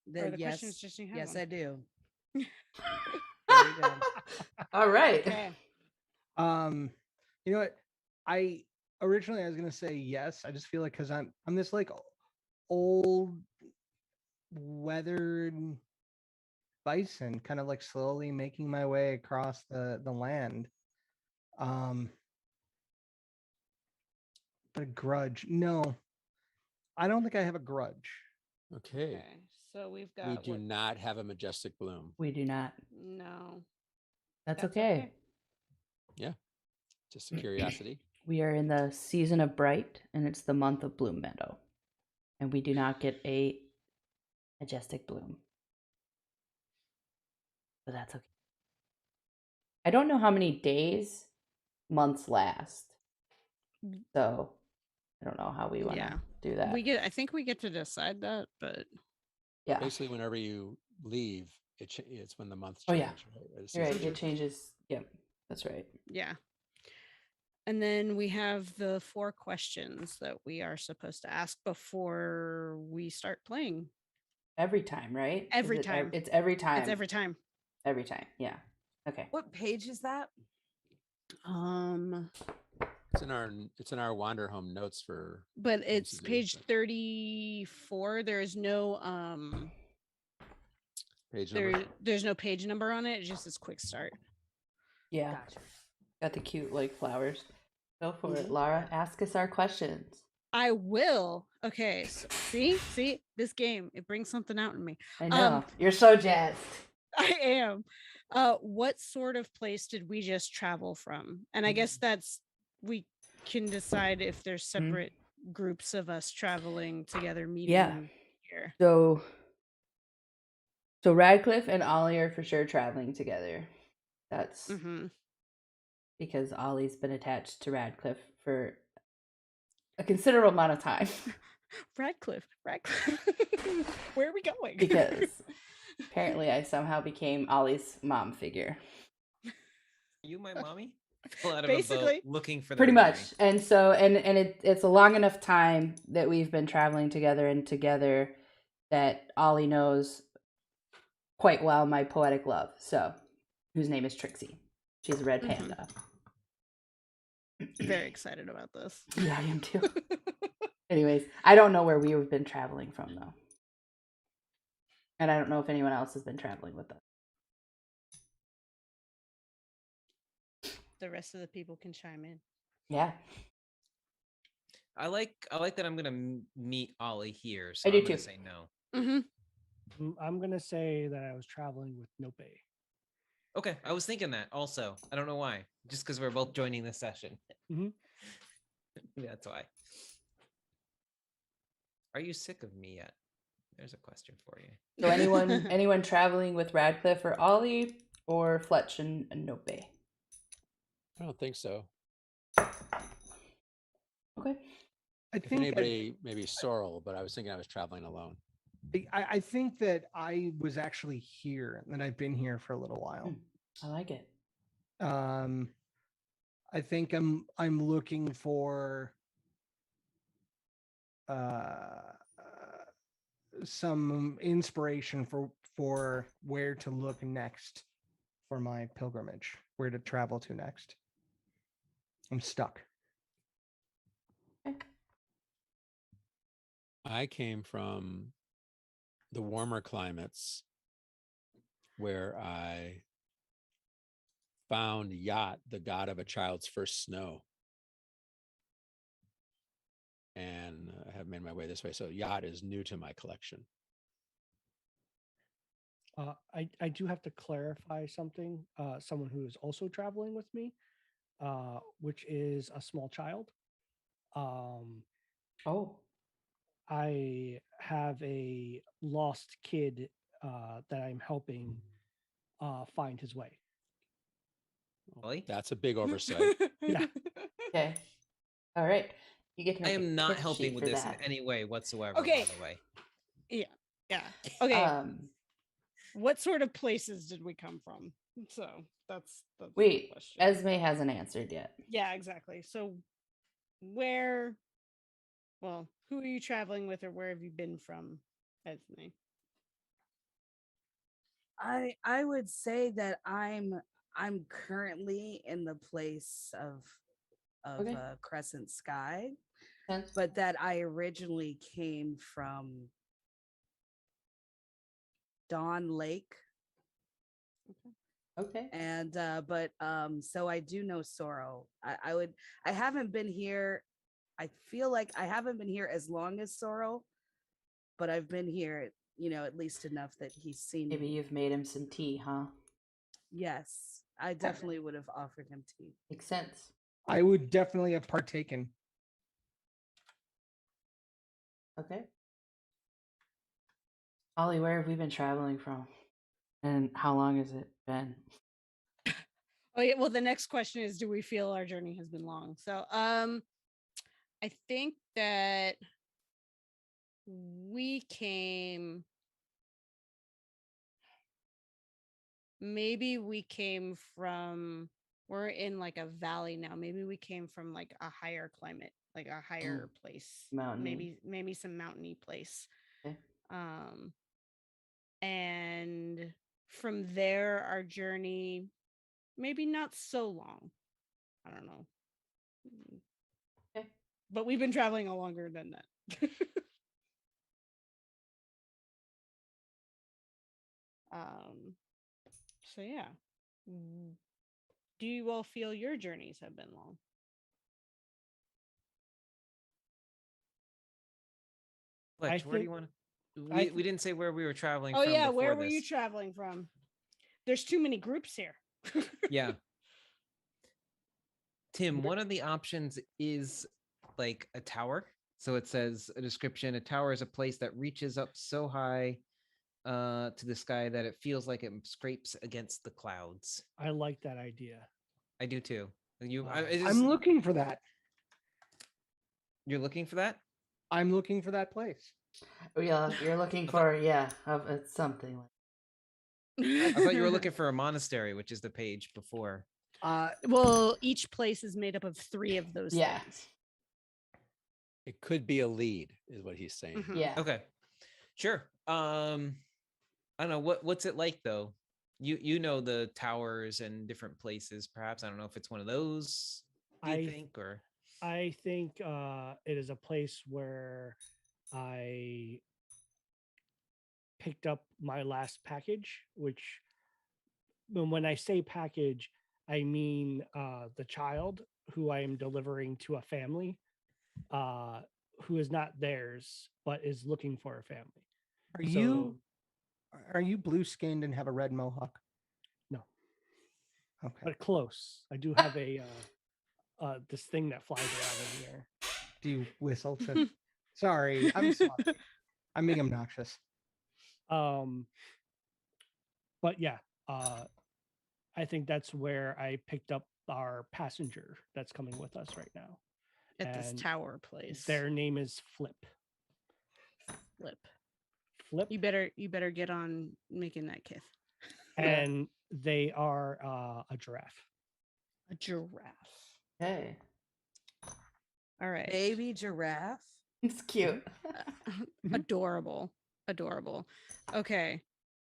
Then the yes, question is just, do you have yes, one? I do. There you go. All right. Okay. You know what? I originally was gonna say yes. I just feel like because I'm this like old weathered bison, kind of like slowly making my way across the land. But a grudge? No, I don't think I have a grudge. Okay. So we've got. We do not have a majestic bloom. We do not. No. That's okay. Yeah. Just a curiosity. We are in the season of Bright, and it's the month of Bloom Meadow. And we do not get a majestic bloom. But that's okay. I don't know how many days months last. So I don't know how we want to do that. I think we get to decide that, but Yeah. Basically, whenever you leave, it's when the months Oh, change. yeah. Right? You're right. It changes. Yep. That's right. yeah. And then we have the 4 questions that we are supposed to ask before we start playing. Every time, right? Every time. It's every time. It's every time. Every time. Yeah. Okay. What page is that? It's in our Wanderhome notes for. But it's UCD, page but 34. There is no page number. there's no page number on it. It's just this quick start. Yeah. Gotcha. Got the cute like flowers. Go for it, Laura. Ask us our questions. I will. Okay. So see this game. It brings something out in me. I know. You're so jazzed. I am. What sort of place did we just travel from? And I guess that's we can decide if there's separate groups of us traveling together, meeting here. So Radcliffe and Ollie are for sure traveling together. That's Mm-hmm. because Ollie's been attached to Radcliffe for a considerable amount of time. Radcliffe. Where are we going? Because apparently I somehow became Ollie's mom figure. You my mommy? Fell out of a boat Basically. looking for Pretty their much. mommy. And so it's a long enough time that we've been traveling together that Ollie knows quite well my poetic love, so whose name is Trixie. She's a red Mhm. panda. Very excited about this. Yeah, I am too. Anyways, I don't know where we've been traveling from though. And I don't know if anyone else has been traveling with us. The rest of the people can chime in. Yeah. I like that I'm gonna meet Ollie here, so I do I'm gonna too. say no. Mm-hmm. I'm gonna say that I was traveling with Nope. Okay, I was thinking that also. I don't know why. Just because we're both joining this session. Mhm. That's why. Are you sick of me yet? There's a question for you. So anyone traveling with Radcliffe or Ollie or Fletch and Nope? I don't think so. Okay. I If think that, anybody, maybe Sorrel, but I was thinking I was traveling alone. I think that I was actually here and that I've been here for a little while. I like it. I think I'm looking for some inspiration for where to look next for my pilgrimage, where to travel to next. I'm stuck. I came from the warmer climates where I found Yacht, the god of a child's first snow, and have made my way this way. So Yacht is new to my collection. I do have to clarify something. Someone who is also traveling with me, which is a small child. Oh. I have a lost kid that I'm helping find his way. Ollie? That's a big oversight. Yeah. Okay. All right. You get to I make a am not tip helping sheet with for this that. in any way whatsoever, Okay. by the way. Yeah. Okay. What What sort of places did we come from? So that's the wait, question. Esme hasn't answered yet. Yeah, exactly. So who are you traveling with or where have you been from, Esme? I would say that I'm currently in the place of Okay. Crescent Sky, Sense? but that I originally came from Dawn Lake. Okay. And so I do know Sorrow. I haven't been here. I feel like I haven't been here as long as Sorrow, but I've been here, at least enough that he's seen Maybe me. you've made him some tea, huh? Yes, I definitely would have offered him tea. Makes sense. I would definitely have partaken. Okay. Ollie, where have we been traveling from? And how long has it been? Oh yeah, well the next question is, do we feel our journey has been long? So I think that we came from, we're in like a valley now. Maybe we came from like a higher climate, like a higher place. Mountainy. Maybe some mountainy place. Okay. And from there our journey maybe not so long. I don't know. Okay. But we've been traveling a longer than that. So yeah. Do you all feel your journeys have been long? Fletch, where do you want to? We didn't say where we were traveling Oh from. yeah, before where were this. you traveling from? There's too many groups here. Yeah. Tim, one of the options is like a tower. So it says a description: a tower is a place that reaches up so high to the sky that it feels like it scrapes against the clouds. I like that idea. I do too. I'm looking for that. You're looking for that? I'm looking for that place. Oh, yeah, you're looking for it's something like. I thought you were looking for a monastery, which is the page before. Well, each place is made up of 3 of those Yeah. things. It could be a lead, is what he's saying. Mhm. Yeah. Okay, sure. I don't know what's it like though. You know the towers and different places. Perhaps I don't know if it's one of those. Do you think or? I think it is a place where I picked up my last package, which when I say package, I mean the child who I am delivering to a family who is not theirs, but is looking for a family. Are you blue skinned and have a red mohawk? No. Okay. But close. I do have a this thing that flies around in the air. Do you whistle to? Sorry, I'm sorry. I'm being obnoxious. But yeah, I think that's where I picked up our passenger that's coming with us right now. At this tower place. Their name is Flip. Flip. You better get on making that kith. And they are a giraffe. A giraffe. Hey. All right. Baby giraffe. It's cute. Adorable. Okay.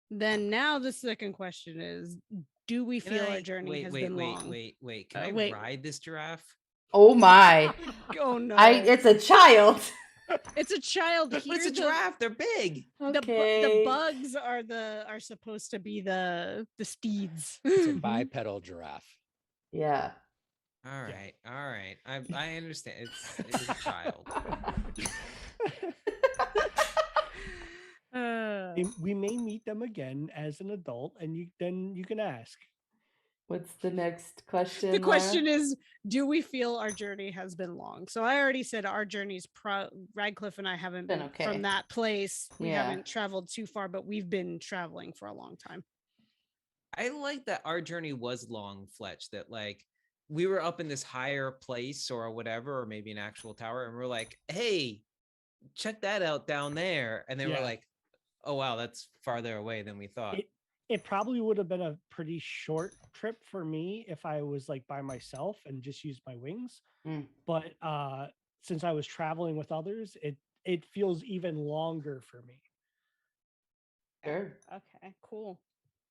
Then now the second question is, do we feel our journey has been long? Wait. Can I ride this giraffe? Oh my. Oh no. It's a child. It's a child. But it's a giraffe. They're big. The bugs are supposed to be the steeds. It's a bipedal giraffe. Yeah. All right. I understand. It's a child. We may meet them again as an adult, and you can ask. What's the next question? The question is, do we feel our journey has been long? So I already said our journey's Radcliffe and I haven't been okay. From that place. We haven't traveled too far, but we've been traveling for a long time. I like that our journey was long, Fletch, that like we were up in this higher place or whatever, or maybe an actual tower, and we're like, hey, check that out down there. And then we're like, oh wow, that's farther away than we thought. It probably would have been a pretty short trip for me if I was like by myself and just used my wings. But since I was traveling with others, it feels even longer for me. Sure. Okay, cool.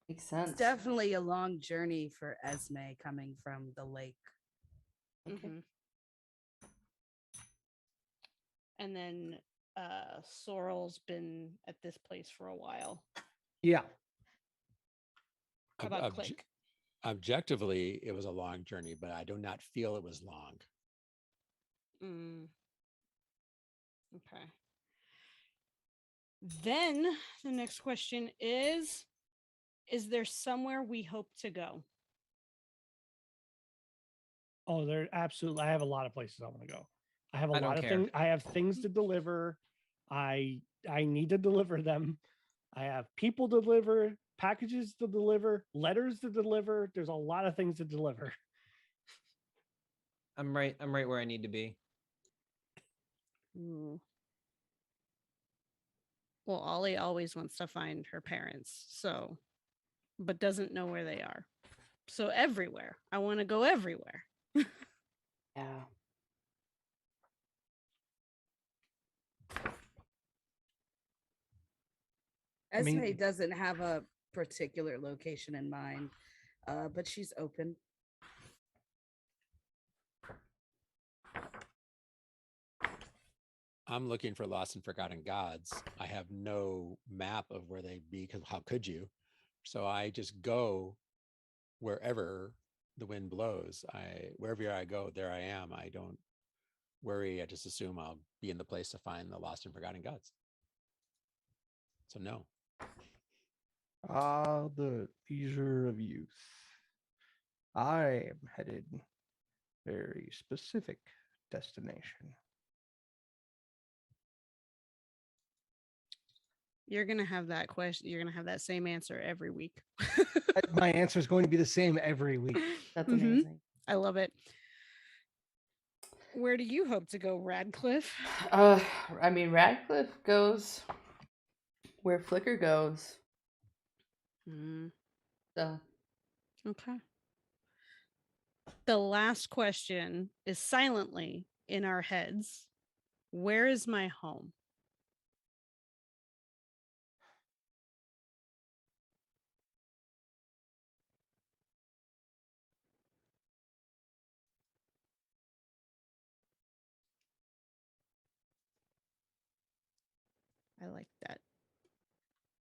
Makes sense. It's definitely a long journey for Esme coming from the lake. Okay. And then Sorrel's been at this place for a while. Yeah. How about Click? Objectively, it was a long journey, but I do not feel it was long. Okay. Then the next question is there somewhere we hope to go? Oh, there absolutely. I have a lot of places I want to go. I have a I lot don't of care. things. I have things to deliver. I need to deliver them. I have people to deliver, packages to deliver, letters to deliver. There's a lot of things to deliver. I'm right where I need to be. Well, Ollie always wants to find her parents, but doesn't know where they are. So everywhere. I want to go everywhere. Yeah. Esme doesn't have a particular location in mind, but she's open. I'm looking for lost and forgotten gods. I have no map of where they'd be, because how could you? So I just go wherever the wind blows. Wherever I go, there I am. I don't worry. I just assume I'll be in the place to find the lost and forgotten gods. So no. The leisure of youth. I am headed very specific destination. You're gonna have that question. You're gonna have that same answer every week. My answer is going to be the same every week. That's Mhm. amazing. I love it. Where do you hope to go, Radcliffe? I mean, Radcliffe goes where Flicker goes. Mm, So okay. The last question is silently in our heads. Where is my home? I like that.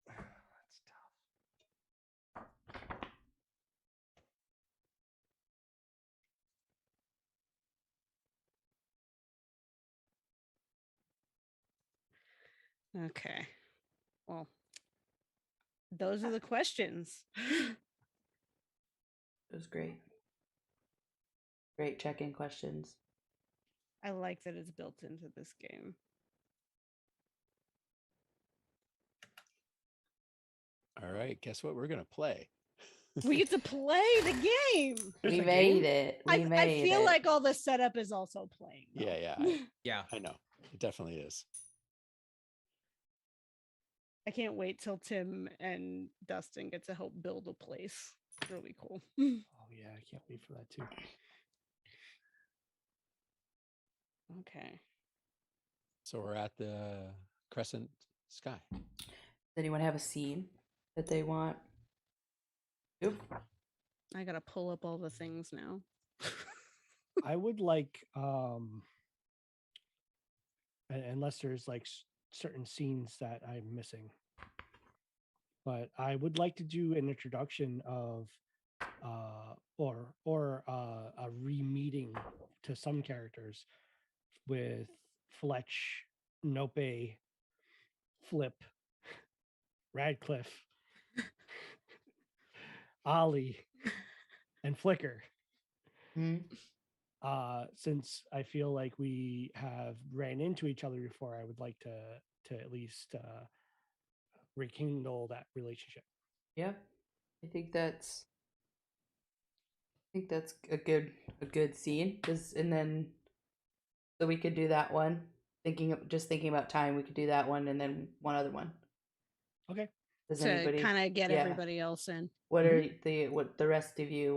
That's tough. Okay. Well, those are the questions. it was great. Great check-in questions. I like that it's built into this game. All right, guess what we're gonna play? We get to play the game. There's We a made game? it. I We made feel it. like all the setup is also playing. though. Yeah, Yeah. I know. It definitely is. I can't wait till Tim and Dustin get to help build a place. It's really cool. Oh yeah, I can't wait for that too. Okay. So we're at the Crescent Sky. Does anyone have a scene that they want? Yep. I gotta pull up all the things now. I would like unless there's like certain scenes that I'm missing. But I would like to do an introduction of or a re-meeting to some characters with Fletch, Nope, Flip, Radcliffe, Ollie, and Flicker. Hmm? Since I feel like we have ran into each other before, I would like to at least rekindle that relationship. Yep. I think that's a good scene. And then so we could do that one. Thinking about time, we could do that one and then one other one. Okay. Does To anybody kind of get yeah. everybody else in. What are the rest of you,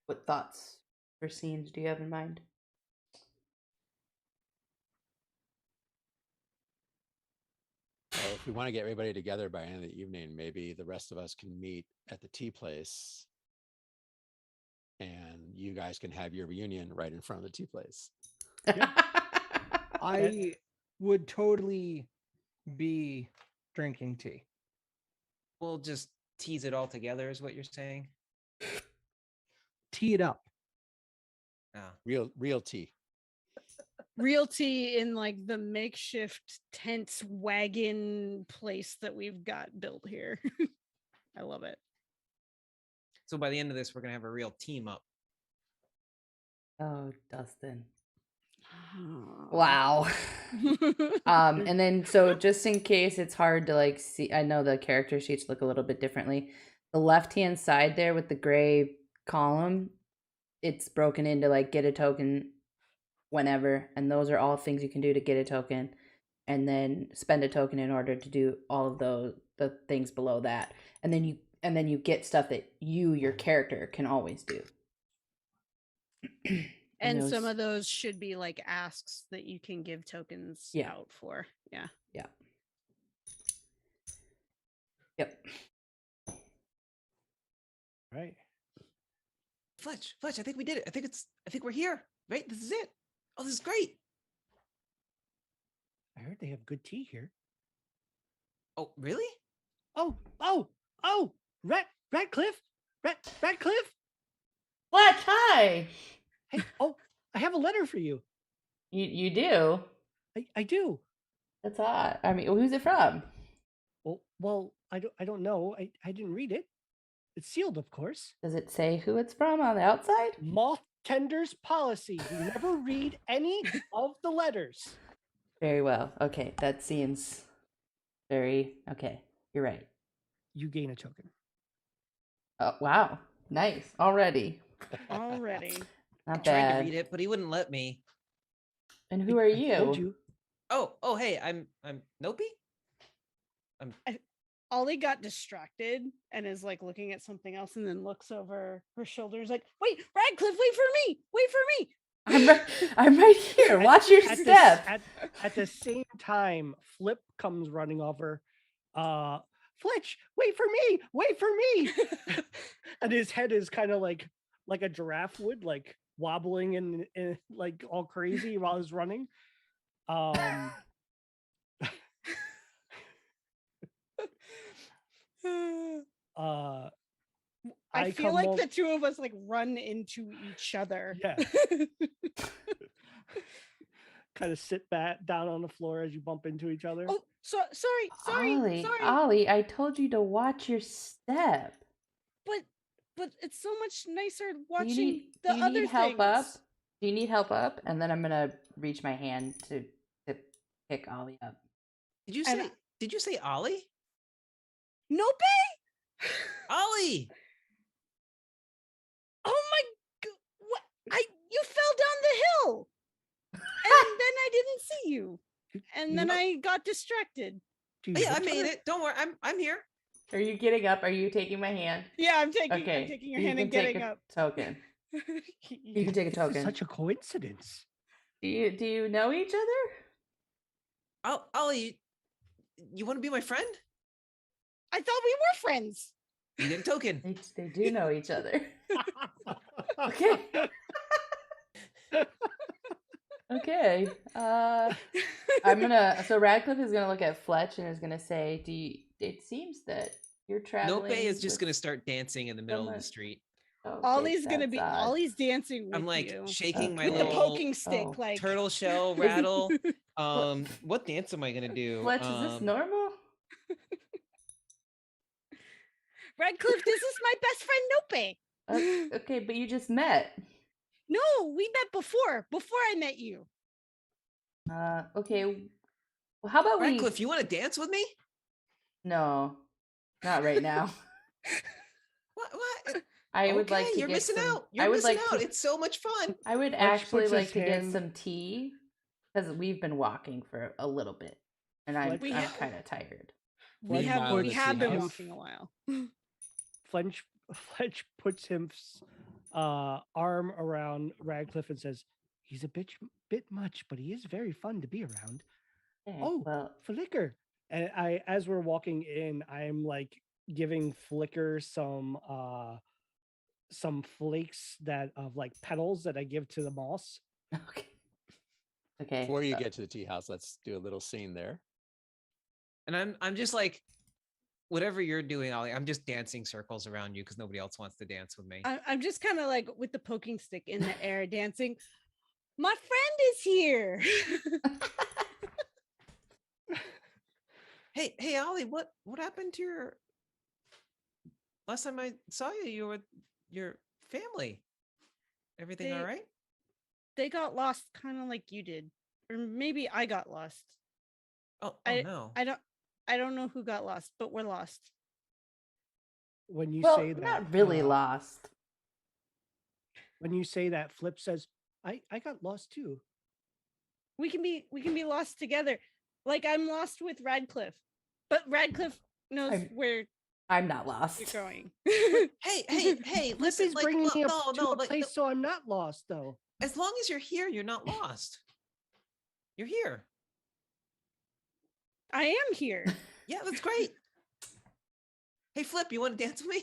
what thoughts or scenes do you have in mind? Well, if we want to get everybody together by the end of the evening, maybe the rest of us can meet at the tea place and you guys can have your reunion right in front of the tea place. I would totally be drinking tea. We'll just tease it all together, is what you're saying? Tee it up. Ah. Real tea. Realty in like the makeshift tent wagon place that we've got built here. I love it. So by the end of this, we're gonna have a real team up. Oh, Dustin. Wow. And then so just in case it's hard to like see, I know the character sheets look a little bit differently. The left-hand side there with the gray column, it's broken into like get a token whenever, and those are all things you can do to get a token, and then spend a token in order to do all of the things below that, and then you get stuff that your character can always do. And some of those should be like asks that you can give tokens out for. Yeah. Yeah. Yep. Right. Fletch, I think we did it. I think we're here. Right? This is it. Oh, this is great. I heard they have good tea here. Oh, really? Oh, Radcliffe. Radcliffe. Fletch, hi. Hey, oh, I have a letter for you. You do? I do. That's odd. I mean, who's it from? Well, I don't know. I didn't read it. It's sealed, of course. Does it say who it's from on the outside? Moth Tender's policy. We never read any of the letters. Very well. Okay, that seems Very okay. You're right. You gain a token. Oh wow, nice already. Already. I Not tried to bad. read it, but he wouldn't let me. And who are I told you? you. Oh, hey, I'm Nope. Ollie got distracted and is like looking at something else and then looks over her shoulder. Is like, wait, Radcliffe, wait for me. Wait for me. I'm right here. Watch your At step. at the same time, Flip comes running over. Fletch, wait for me! Wait for me! And his head is kind of like a giraffe would, like wobbling and like all crazy while he's running. I feel come like the two of us like run into each other. Yeah. Kind of sit back down on the floor as you bump into each other. Oh, sorry. Ollie, I told you to watch your step. But it's so much nicer Do watching you the other need help things. up? Do you need help up? And then I'm gonna reach my hand to pick Ollie up. Did you And say? Did you say Ollie? Nope. Ollie. Oh my god! What? You fell down the hill, and then I didn't see you, and then I got distracted. Yeah, I made it. Don't worry, I'm here. Are you getting up? Are you taking my hand? Yeah, I'm taking. Okay. I'm taking your hand and getting up. Token. You can take a token. Such a coincidence. Do you know each other? Ollie, you want to be my friend? I thought we were friends. You get a token. They do know each other. Okay. Okay. So Radcliffe is gonna look at Fletch and is gonna say, it seems that you're traveling. Nope is just gonna start dancing in the middle of the street. Okay, Ollie's gonna be that's odd. Ollie's dancing with I'm like you. shaking my With the little poking stick, like turtle shell rattle. What dance am I gonna do? Fletch, is this normal? Radcliffe, this is my best friend Nope. Okay, but you just met. No, we met before I met you. Okay. Well, how about Radcliffe, you want to dance with me? No, not right now. What? I would like to You're get missing some, out. You're missing out. It's so much fun. I would actually like to get some tea because we've been walking for a little bit, and I'm kind of tired. We have been walking a while. Fletch puts his arm around Radcliffe and says, "He's a bit much, but he is very fun to be around." Okay, oh, well, Flicker! And as we're walking in, I'm like giving Flicker some flakes of like petals that I give to the moss. Okay. Before you get to the tea house, let's do a little scene there. And I'm just like, whatever you're doing, Ollie, I'm just dancing circles around you because nobody else wants to dance with me. I'm just kind of like with the poking stick in the air dancing. My friend is here. Hey, Ollie, what happened to your last time I saw you? You were with your family. Everything all right? They got lost, kind of like you did, or maybe I got lost. Oh no! I don't know who got lost, but we're lost. When you say that, not really lost. When you say that, Flip says, "I got lost too." We can be lost together. Like I'm lost with Radcliffe, but Radcliffe knows where I'm not lost. you're going. Hey! Listen, Flip is bringing me up to a place, so I'm not lost though. As long as you're here, you're not lost. You're here. I am here. Yeah, that's great. Hey, Flip, you want to dance with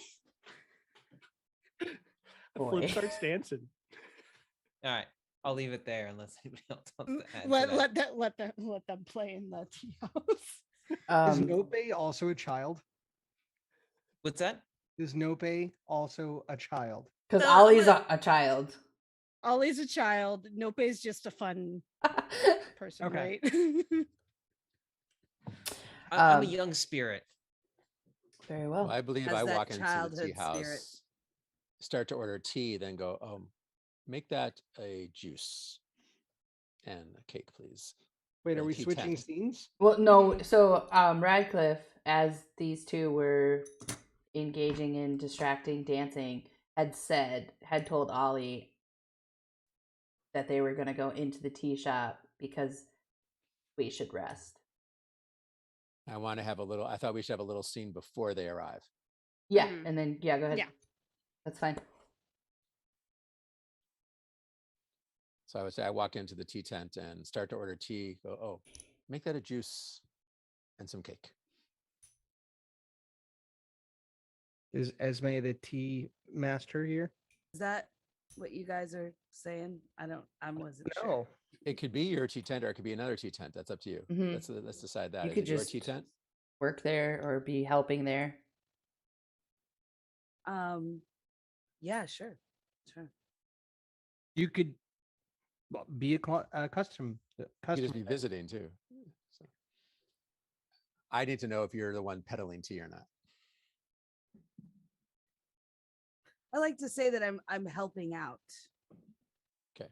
me? Flip starts dancing. All right, I'll leave it there unless anybody else wants to add let them play in the tea house. Is Nope also a child? What's that? Is Nope also a child? Because Ollie's a child. Ollie's a child. Nope is just a fun person, Okay. right? I'm a young spirit. Very well. I believe I walk into the tea house, start to order tea, then go, make that a juice and a cake, please. Wait, The are we tea switching tent. scenes? Well, no. So Radcliffe, as these two were engaging in distracting dancing, had told Ollie that they were going to go into the tea shop because we should rest. I want to have a little. I thought we should have a little scene before they arrive. Yeah, Mhm. and then go ahead. Yeah. That's fine. So I would say I walk into the tea tent and start to order tea. Go, oh, make that a juice and some cake. Is Esme the tea master here? Is that what you guys are saying? I wasn't sure. No. It could be your tea tent or it could be another tea tent. That's up to you. Mhm. Let's decide that. You Is could it your just tea tent? work there or be helping there. Yeah, sure. You could be a custom. You could just be Custom. visiting too. So I need to know if you're the one peddling tea or not. I like to say that I'm helping out. Okay.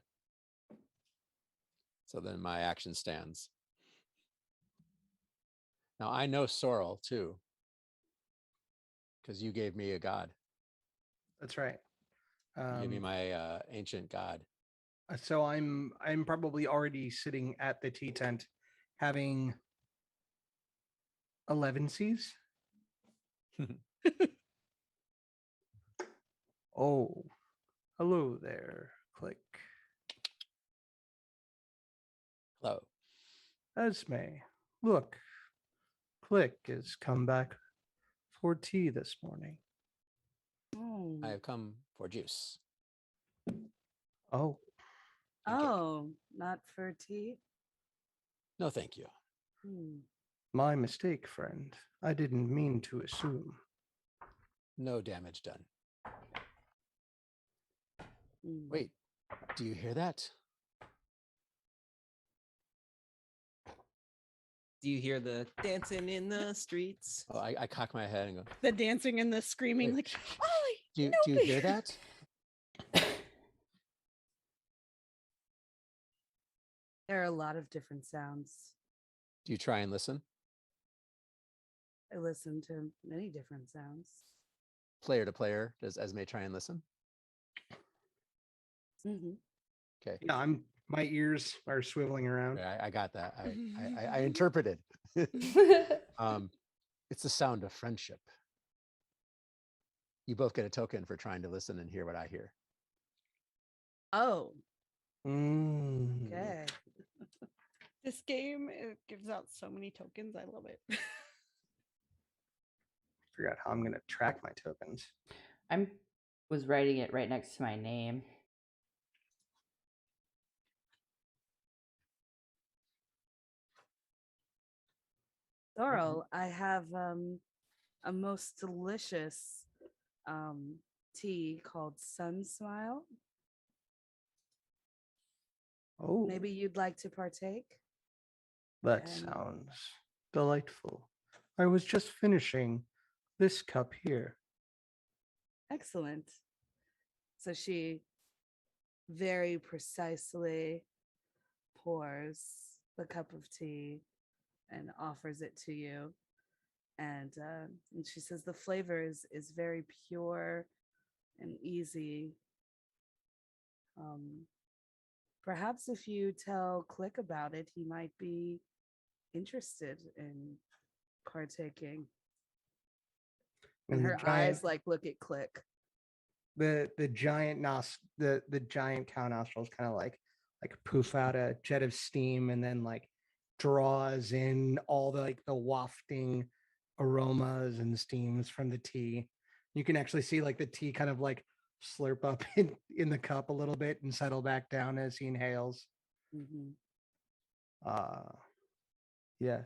So then my action stands. Now I know Sorrel too, because you gave me a god. That's right. You gave me my ancient god. So I'm probably already sitting at the tea tent, having 11 C's. Oh, hello there, Click. Hello. Esme, look, Click has come back for tea this morning. Oh, I have come for juice. Oh, and cake. oh, not for tea. No, thank you. my mistake, friend. I didn't mean to assume. No damage done. Mm. Wait, do you hear that? Do you hear the dancing in the streets? Oh, I cock my head and go, The dancing and the screaming, Wait. like, Ollie, do you hear that? There are a lot of different sounds. Do you try and listen? I listen to many different sounds. Player to player, does Esme try and listen? Mm-hmm. Okay. Yeah, my ears are swiveling around. Okay, I got that. I interpreted. It's the sound of friendship. You both get a token for trying to listen and hear what I hear. Oh, Mm. okay. This game, it gives out so many tokens. I love it. Figure out how I'm gonna track my tokens. Was writing it right next to my name. Sorrel, I have a most delicious tea called Sun Smile. Oh, Maybe you'd like to partake? that and- sounds delightful. I was just finishing this cup here. Excellent. So she very precisely pours the cup of tea and offers it to you. And she says the flavor is very pure and easy. Perhaps if you tell Click about it, he might be interested in partaking. And her eyes like look at Click. The giant the giant cow nostrils kind of like poof out a jet of steam and then like draws in all the like the wafting aromas and steams from the tea. You can actually see like the tea kind of like slurp up in the cup a little bit and settle back down as he inhales. Mm-hmm. Yes,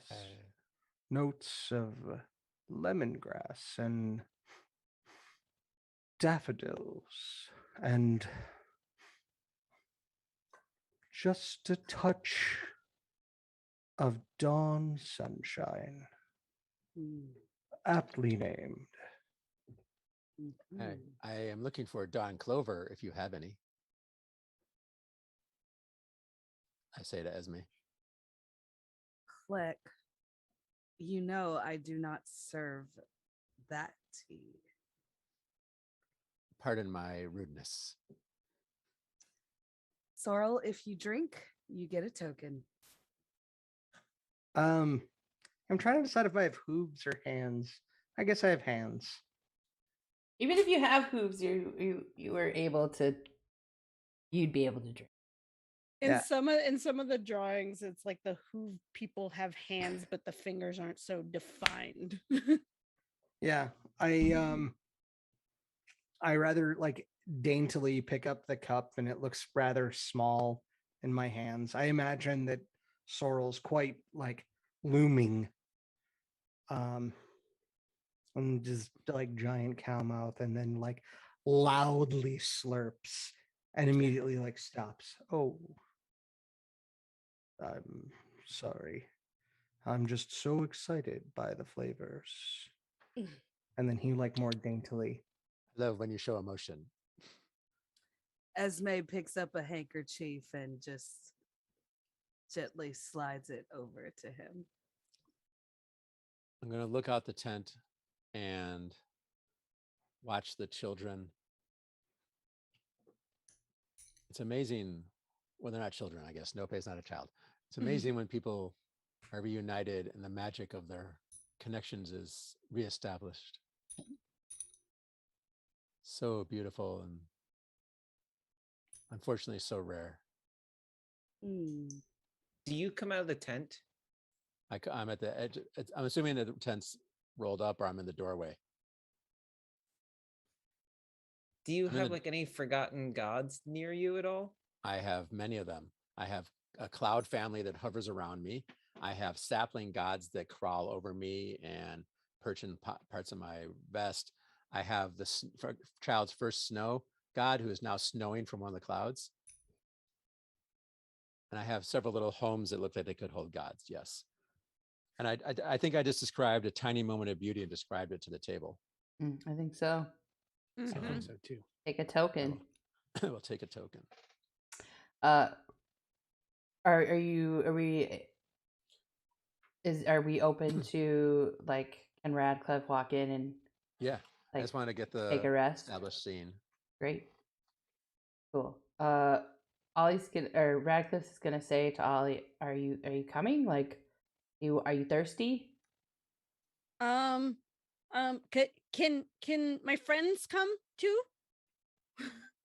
notes of lemongrass and daffodils and just a touch of dawn sunshine, aptly named. Mm-hmm. I am looking for dawn clover if you have any. I say to Esme. Click, you know I do not serve that tea. Pardon my rudeness. Sorrel, if you drink, you get a token. I'm trying to decide if I have hooves or hands. I guess I have hands. Even if you have hooves, you were able to. You'd be able to drink. In Yeah. some of the drawings, it's like the hoof people have hands, but the fingers aren't so defined. Yeah. I rather like daintily pick up the cup and it looks rather small in my hands. I imagine that Sorrel's quite like looming. And just like giant cow mouth, and then like loudly slurps and immediately like stops. Oh, I'm sorry. I'm just so excited by the flavors. And then he like more daintily. I love when you show emotion. Esme picks up a handkerchief and just gently slides it over to him. I'm going to look out the tent and watch the children. It's amazing when they're not children, I guess. Nope is not a child. It's amazing when people are reunited and the magic of their connections is reestablished. So beautiful and unfortunately so rare. Mm. Do you come out of the tent? I'm at the edge. I'm assuming that the tent's rolled up or I'm in the doorway. Do you I'm in have the- like any forgotten gods near you at all? I have many of them. I have a cloud family that hovers around me. I have sapling gods that crawl over me and perch in parts of my vest. I have the child's first snow god who is now snowing from one of the clouds. And I have several little homes that look like they could hold gods. Yes. And I think I just described a tiny moment of beauty and described it to the table. I think so. I Mhm. think so too. Take a token. I will take a token. Are we open to like can Radcliffe walk in and Yeah. I like just want to get take the a rest? established scene. Great. Cool. Radcliffe is gonna say to Ollie, are you coming? Like are you thirsty? Can my friends come too?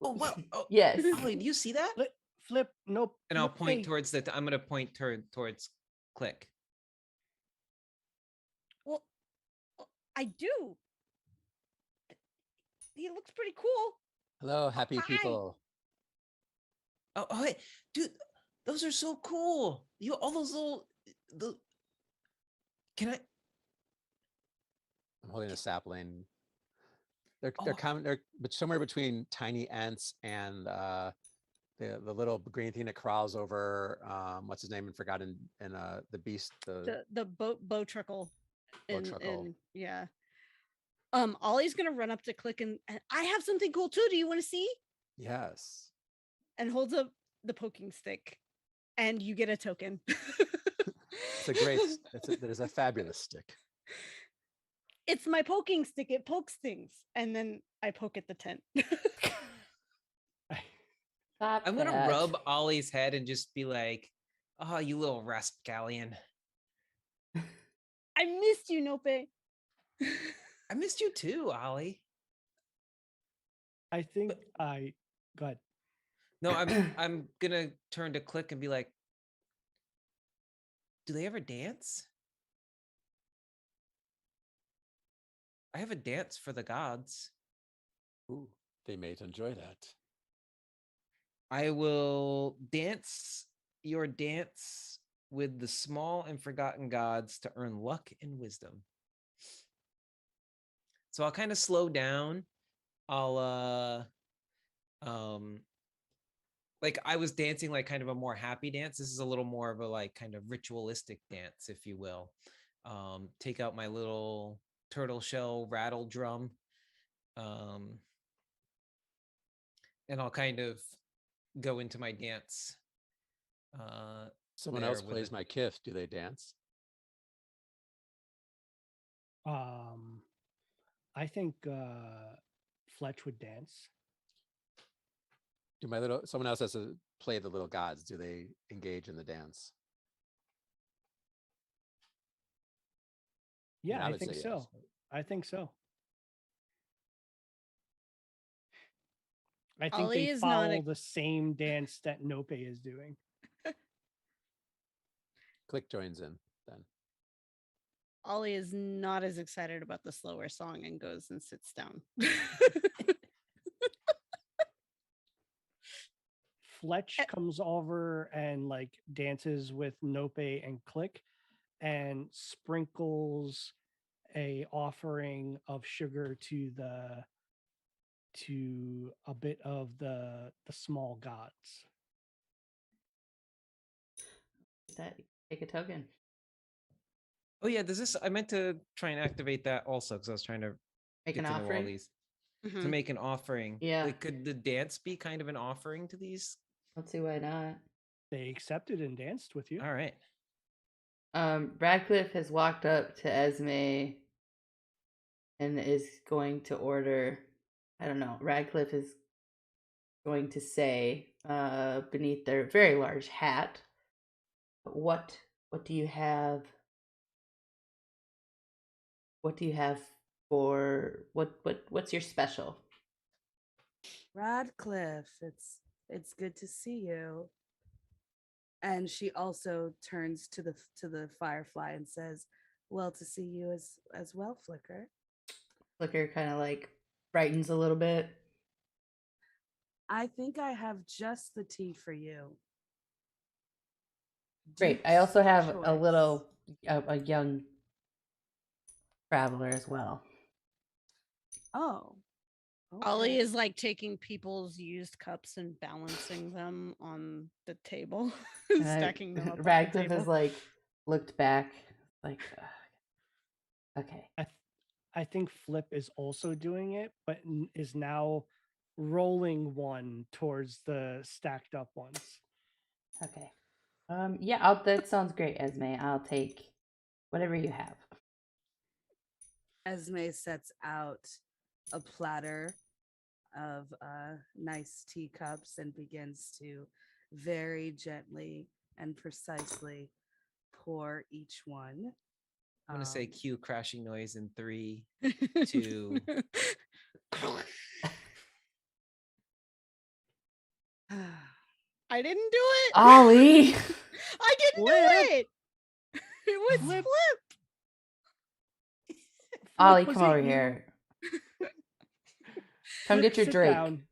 Oh well. Oh, Yes. Ollie, do you see that? Flip, nope. And I'll nope, point hey. towards the. I'm gonna point towards Click. Well, I do. He looks pretty cool. Hello, happy Hi. people. Oh, hey, dude, those are so cool. You all those little. Can I? I'm holding a sapling. They're Oh. common. They're somewhere between tiny ants and the little green thing that crawls over. What's his name? And forgotten. And the beast. The bow truckle. Bowtruckle. Yeah. Ollie's gonna run up to Click and I have something cool too. Do you want to see? Yes. And holds up the poking stick, and you get a token. It's a great. That is a fabulous stick. It's my poking stick. It pokes things, and then I poke at the tent. Stop I'm gonna that. rub Ollie's head and just be like, "Oh, you little rascallion. I missed you, Nope. I missed you too, Ollie." I think I go ahead. No, I'm gonna turn to Click and be like, "Do they ever dance? I have a dance for the gods. Ooh, they may enjoy that. I will dance your dance with the small and forgotten gods to earn luck and wisdom." So I'll kind of slow down. I'll like I was dancing like kind of a more happy dance. This is a little more of a like kind of ritualistic dance, if you will. Take out my little turtle shell rattle drum. And I'll kind of go into my dance. Someone there else with plays it. my kith. Do they dance? I think Fletch would dance. Do someone else has to play the little gods? Do they engage in the dance? Yeah, I I would think say so. yes. I think so. I think Ollie they is not follow the same dance that Nope is doing. Click joins in then. Ollie is not as excited about the slower song and goes and sits down. Fletch comes over and like dances with Nope and Click and sprinkles a offering of sugar to a bit of the small gods. That take a token. Oh yeah, does this? I meant to try and activate that also because I was trying to Make get an to know all offering. these. To Mhm. make an offering. Yeah. Like, could the dance be kind of an offering to these? Let's see why not. They accepted and danced with you. All right. Radcliffe has walked up to Esme and is going to order. I don't know. Radcliffe is going to say beneath their very large hat, what do you have? What do you have for what's your special? Radcliffe, it's good to see you. And she also turns to the firefly and says, "Well, to see you as well, Flicker." Flicker kind of like brightens a little bit. I think I have just the tea for you. Great. I Duke's also have a choice. little a young traveler as well. Oh. Ollie Okay. is like taking people's used cups and balancing them on the table, stacking them up. On the Radcliffe table. is like looked back, like okay. I think Flip is also doing it, but is now rolling one towards the stacked up ones. Okay. Yeah, that sounds great, Esme. I'll take whatever you have. Esme sets out a platter of nice teacups and begins to very gently and precisely pour each one. I'm gonna say Um, cue crashing noise in 3, 2. I didn't do it. Ollie. I didn't Flip. do it. It was Flip. Flip. Ollie, was come it over you? here. Come Flip, get your sit drink. down.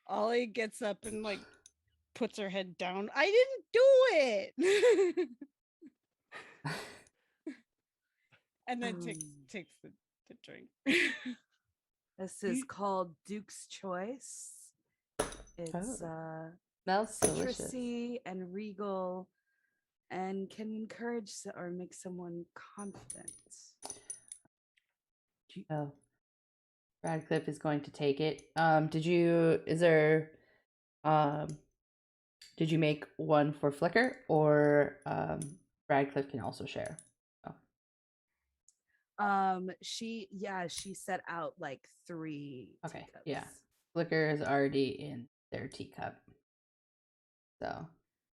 Ollie gets up and like puts her head down. I didn't do it. And then takes the drink. This is called Duke's Choice. It's Smells delicious. citrusy and regal and can encourage or make someone confident. Oh. Radcliffe is going to take it. Did you make one for Flicker, or Radcliffe can also share? She set out like 3 Okay, teacups. yeah. Flicker is already in their teacup. So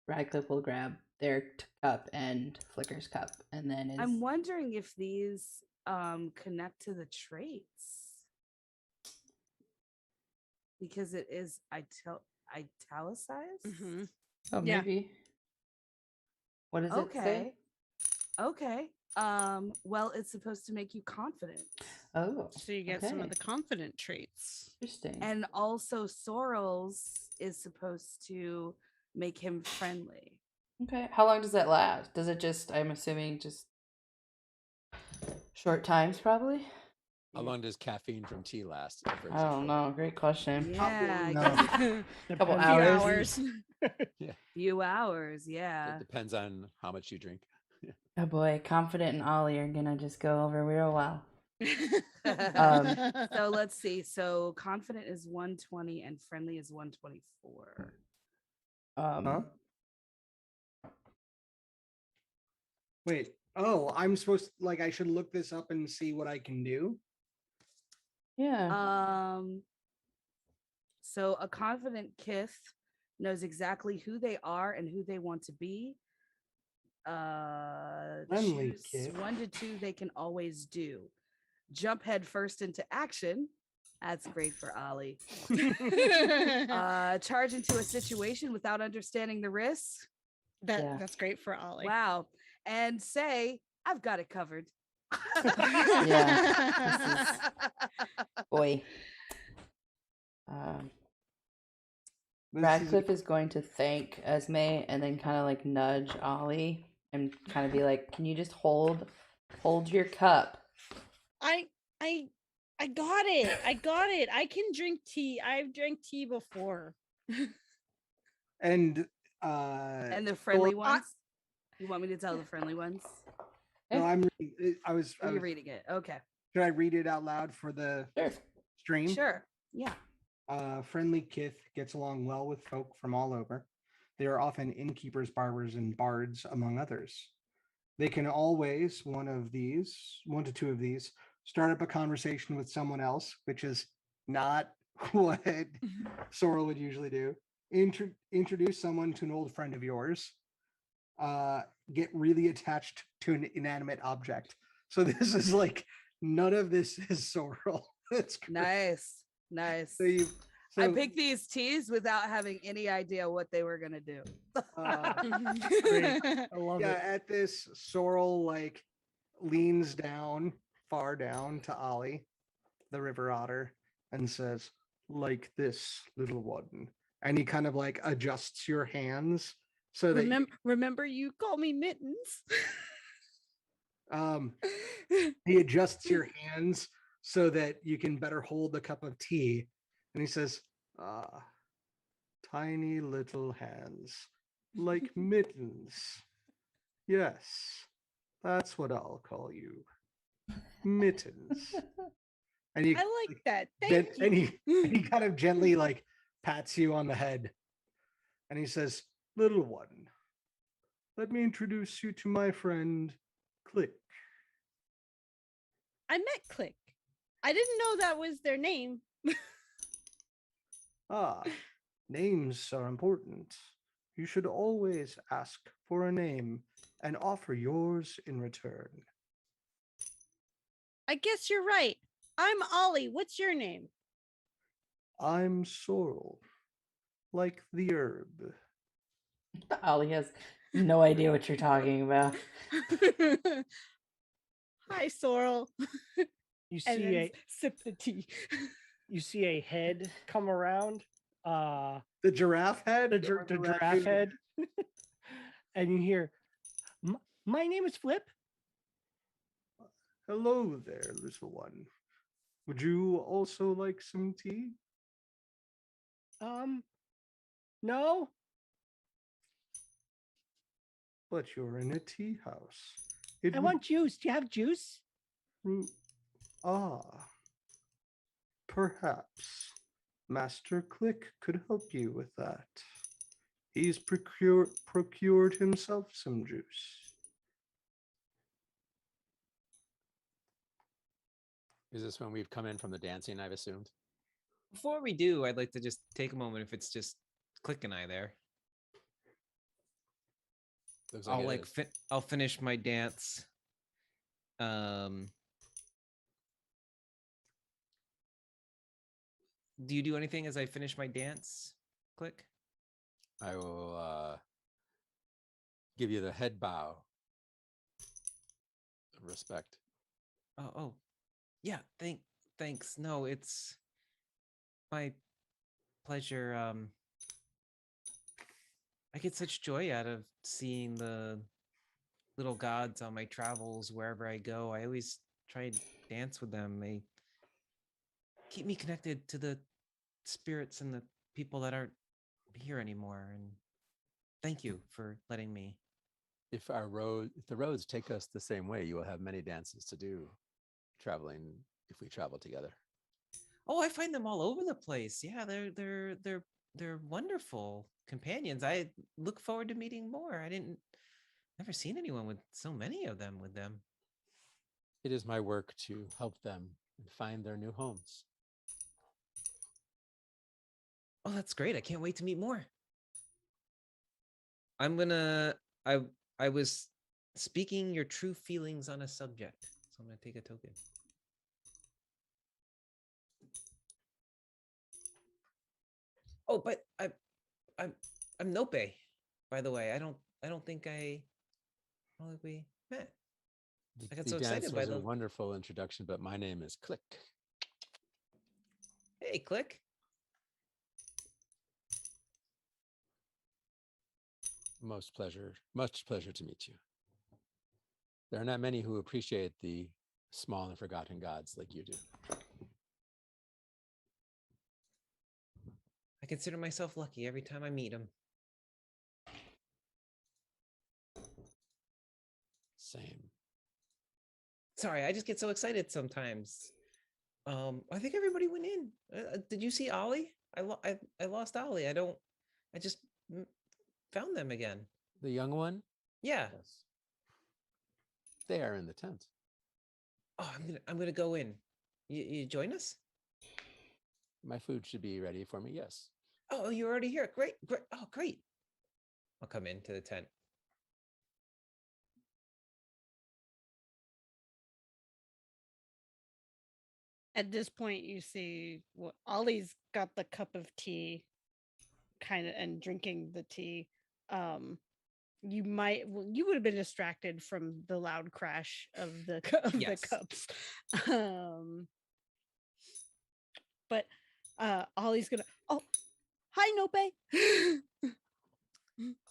Radcliffe will grab their cup and Flicker's cup, and then I'm wondering if these connect to the traits. Because it is italicized. Mm-hmm. Oh, Yeah. maybe. What does it say? Okay. Well, it's supposed to make you confident. Oh. So you get some of the confident traits. Interesting. And also Sorrel's is supposed to make him friendly. Okay. How long does that last? Does it just, I'm assuming, just short times probably? How long does caffeine from tea last? I don't know. Great question. Yeah. No. A couple Depends Few on- hours. Few hours, yeah. It depends on how much you drink. Oh boy, Confident and Ollie are gonna just go over real well. So let's see. So confident is 120 and friendly is 124. Huh? Wait, Oh, I'm supposed to, like, I should look this up and see what I can do. Yeah. So a confident Kith knows exactly who they are and who they want to be. Friendly Choose Kith. 1 to 2 they can always do. Jump head first into action. That's great for Ollie. Charge into a situation without understanding the risks. Yeah. That's great for Ollie. Wow. And say, I've got it covered. Yeah. Boy. This is- Radcliffe is going to thank Esme and then kind of like nudge Ollie and kind of be like, "Can you just hold your cup?" I got it. I got it. I can drink tea. I've drank tea before. and And the friendly ones. You want me to tell the friendly ones? no, I was Are you reading it? Okay. should I read it out loud for the Sure. stream? Sure. Yeah. Friendly Kith gets along well with folk from all over. They are often innkeepers, barbers, and bards, among others. They can always, one to two of these, start up a conversation with someone else, which is not what Sorrel would usually do. Introduce someone to an old friend of yours. Get really attached to an inanimate object. So this is like, none of this is Sorrel. That's great. Nice. So I picked these teas without having any idea what they were gonna do. Great. I love yeah, it. at this, Sorrel like leans down, far down to Ollie, the river otter, and says, "Like this, little one." And he kind of like adjusts your hands so that Remember you call me Mittens. he adjusts your hands so that you can better hold the cup of tea. And he says, "Ah, tiny little hands, like mittens. Yes, that's what I'll call you. Mittens." And he, I like that. then, Thank you. and he kind of gently like pats you on the head. And he says, "Little one, let me introduce you to my friend, Click." I met Click. I didn't know that was their name. Ah, names are important. You should always ask for a name and offer yours in return. I guess you're right. I'm Ollie. What's your name? I'm Sorrel, like the herb. Ollie has no idea what you're talking about. Hi, Sorrel. You And see then a sip the tea. you see a head come around. The giraffe head? The Or the giraffe raccoon head, and you hear, My name is Flip. Hello there, little one. Would you also like some tea? No, But you're in a tea house. I want juice. Do you have juice? Ah, perhaps Master Click could help you with that. He's procured himself some juice. Is this when we've come in from the dancing, I've assumed? Before we do, I'd like to just take a moment if it's just Click and I there. Looks like I'll it like is. I'll finish my dance. Do you do anything as I finish my dance? Click. I will give you the head bow of respect. Oh, yeah. Thanks. No, it's my pleasure. I get such joy out of seeing the little gods on my travels wherever I go. I always try and dance with them. They keep me connected to the spirits and the people that aren't here anymore. And thank you for letting me. If the roads take us the same way, you will have many dances to do traveling if we travel together. Oh, I find them all over the place. Yeah, they're wonderful companions. I look forward to meeting more. I didn't Never seen anyone with so many of them with them. It is my work to help them find their new homes. Oh, that's great. I can't wait to meet more. I was speaking your true feelings on a subject. So I'm gonna take a token. Oh, but I'm Nope, by the way. I don't think we met. I got The so dance excited by was a the wonderful introduction, but my name is Click. Hey, Click. Much pleasure to meet you. There are not many who appreciate the small and forgotten gods like you do. I consider myself lucky every time I meet him. Same. Sorry, I just get so excited sometimes. I think everybody went in. Did you see Ollie? I lost Ollie. I just found them again. The young one? Yeah. Yes. They are in the tent. Oh, I'm gonna go in. You join us? My food should be ready for me, yes. Oh, you're already here. Great. Oh, great. I'll come into the tent. At this point, you see Ollie's got the cup of tea, kind of, and drinking the tea. You would have been distracted from the loud crash of the Yes. the cups. But Ollie's gonna. Oh, hi, Nope.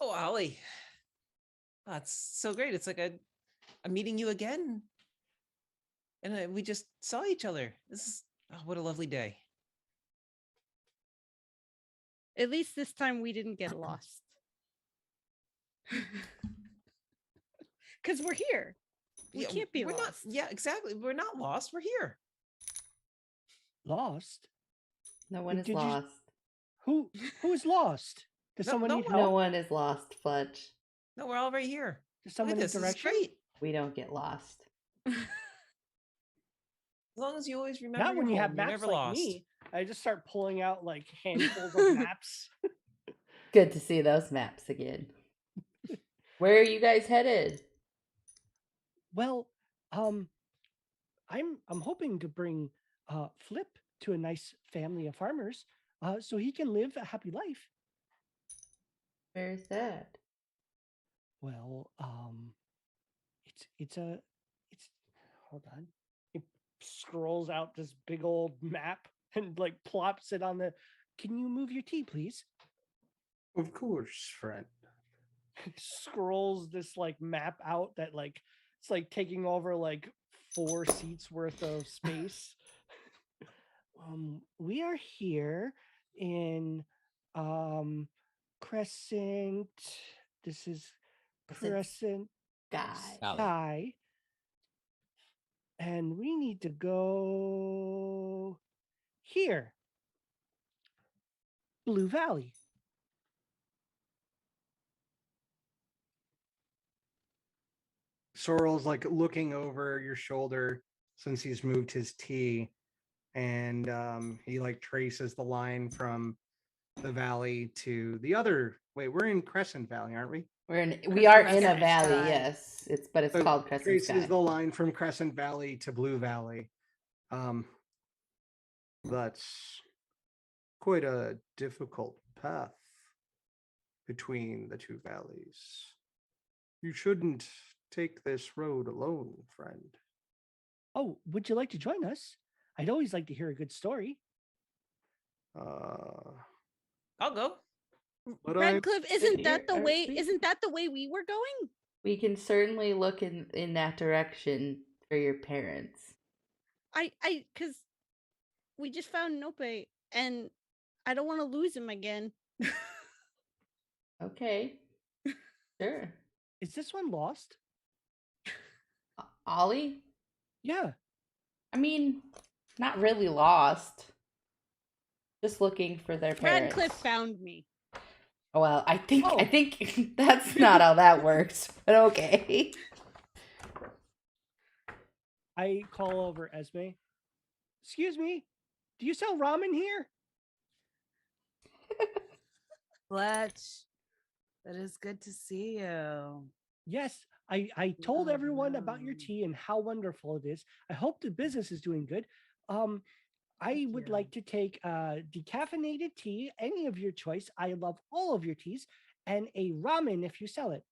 Oh, Ollie. Oh, it's so great. It's like I'm meeting you again. And we just saw each other. What a lovely day. At least this time we didn't get lost. Because we're here. We can't be we're lost. Not, yeah, exactly. We're not lost. We're here. Lost? No one is Did you- lost. Who is lost? Does No- someone no need one- help? No one is lost, Fletch. No, we're all right here. Does Look at someone need this. This is direction? great. We don't get lost. As long as you always remember Not when your you have home, you're maps never like lost. me. I just start pulling out like handfuls of maps. Good to see those maps again. Where are you guys headed? Well, I'm hoping to bring Flip to a nice family of farmers, so he can live a happy life. Where's that? Well, it's hold on. He scrolls out this big old map and like plops it on the. Can you move your tea, please? Of course, friend. Scrolls this like map out that like it's like taking over like 4 seats worth of space. We are here in Crescent. This is Crescent Guy. Valley. Sky. And we need to go here. Blue Valley. Sorrel's like looking over your shoulder since he's moved his tea, and he like traces the line from the valley to the other. Wait, we're in Crescent Valley, aren't we? We are in a Crescent valley, Sky. yes. It's So called Crescent traces Sky. the line from Crescent Valley to Blue Valley. That's quite a difficult path between the two valleys. You shouldn't take this road alone, friend. Oh, would you like to join us? I'd always like to hear a good story. I'll go. But Radcliffe, isn't that the Are way? we- Isn't that the way we were going? We can certainly look in that direction for your parents. Because we just found Nope, and I don't want to lose him again. Okay. Sure. Is this one lost? Ollie? Yeah. I mean, not really lost. Just looking for their parents. Radcliffe found me. Well, I think Oh. that's not how that works, but okay. I call over Esme. Excuse me, do you sell ramen here? Fletch, that is good to see you. Yes, I told Oh, everyone about your no. tea and how wonderful it is. I hope the business is doing good. I Thank would you. like to take decaffeinated tea, any of your choice. I love all of your teas, and a ramen if you sell it.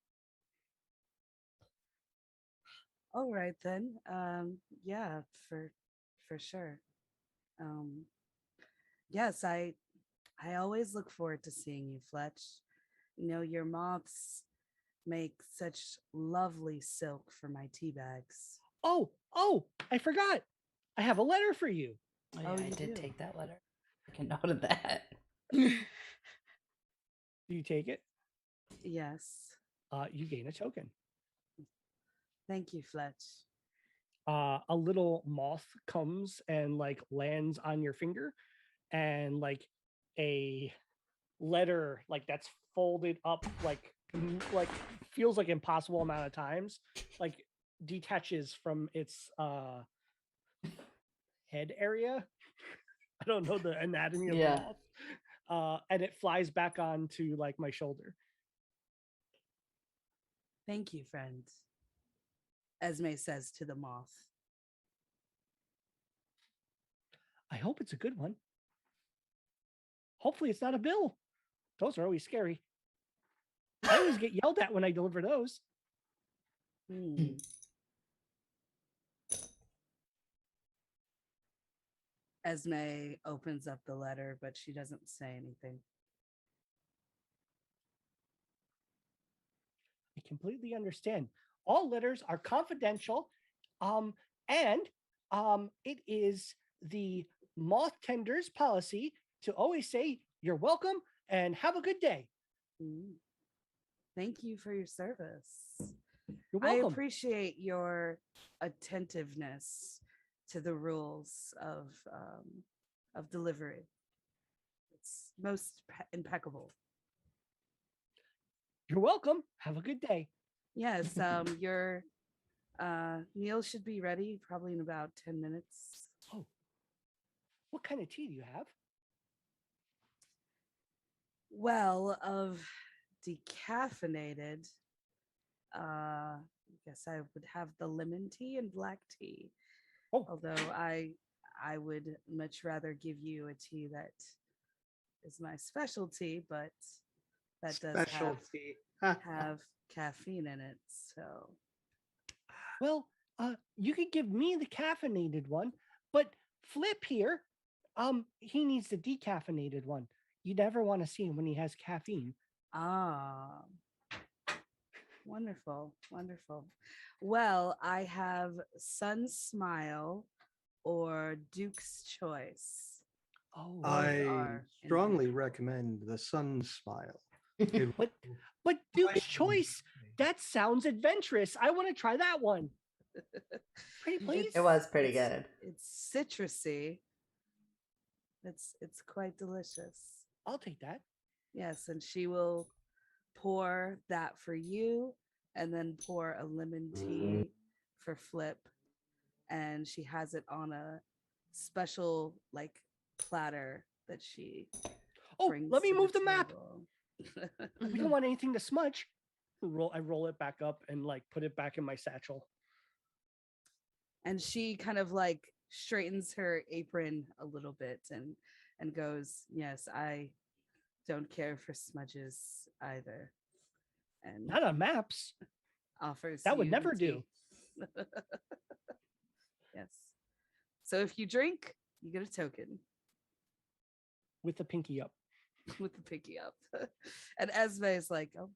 All right then. Yeah, for sure. Um, yes, I always look forward to seeing you, Fletch. You know, your moths make such lovely silk for my tea bags. Oh, I forgot. I have a letter for you. Oh, Oh, yeah, I you did do? take that letter. I can note of that. Do you take it? Yes. You gain a token. Thank you, Fletch. A little moth comes and like lands on your finger, and like a letter like that's folded up like feels like impossible amount of times like detaches from its head area. I don't know the anatomy of Yeah. the moth, and it flies back onto like my shoulder. Thank you, friend. Esme says to the moth. I hope it's a good one. Hopefully it's not a bill. Those are always scary. I always get yelled at when I deliver those. Hmm. Esme opens up the letter, but she doesn't say anything. I completely understand. All letters are confidential, and it is the moth tender's policy to always say you're welcome and have a good day. Mm. Thank you for your service. You're I welcome. appreciate your attentiveness to the rules of delivery. It's most impeccable. You're welcome. Have a good day. Yes, your meal should be ready probably in about 10 minutes. Oh, what kind of tea do you have? Well, of decaffeinated, I guess I would have the lemon tea and black tea. Oh, Although I would much rather give you a tea that is my specialty, but that does Specialty. have caffeine in it. So well, you could give me the caffeinated one, but Flip here, he needs the decaffeinated one. You never want to see him when he has caffeine. ah, wonderful, wonderful. Well, I have Sun Smile or Duke's Choice. Oh, I are in strongly there. recommend the Sun Smile. It but Duke's Choice, that sounds adventurous. I want to try that one. Pretty please. It was pretty It's- good. It's citrusy. It's quite delicious. I'll take that. Yes, and she will pour that for you and then pour a lemon tea for Flip. And she has it on a special like platter that she Oh, brings let me to move the map. table. We don't want anything to smudge. I roll it back up and like put it back in my satchel. And she kind of like straightens her apron a little bit and goes, yes, I don't care for smudges either, and Not on maps. offers That would you never the do. tea. Yes, so if you drink you get a token With the pinky up. with the pinky up. And Esme is like, oh,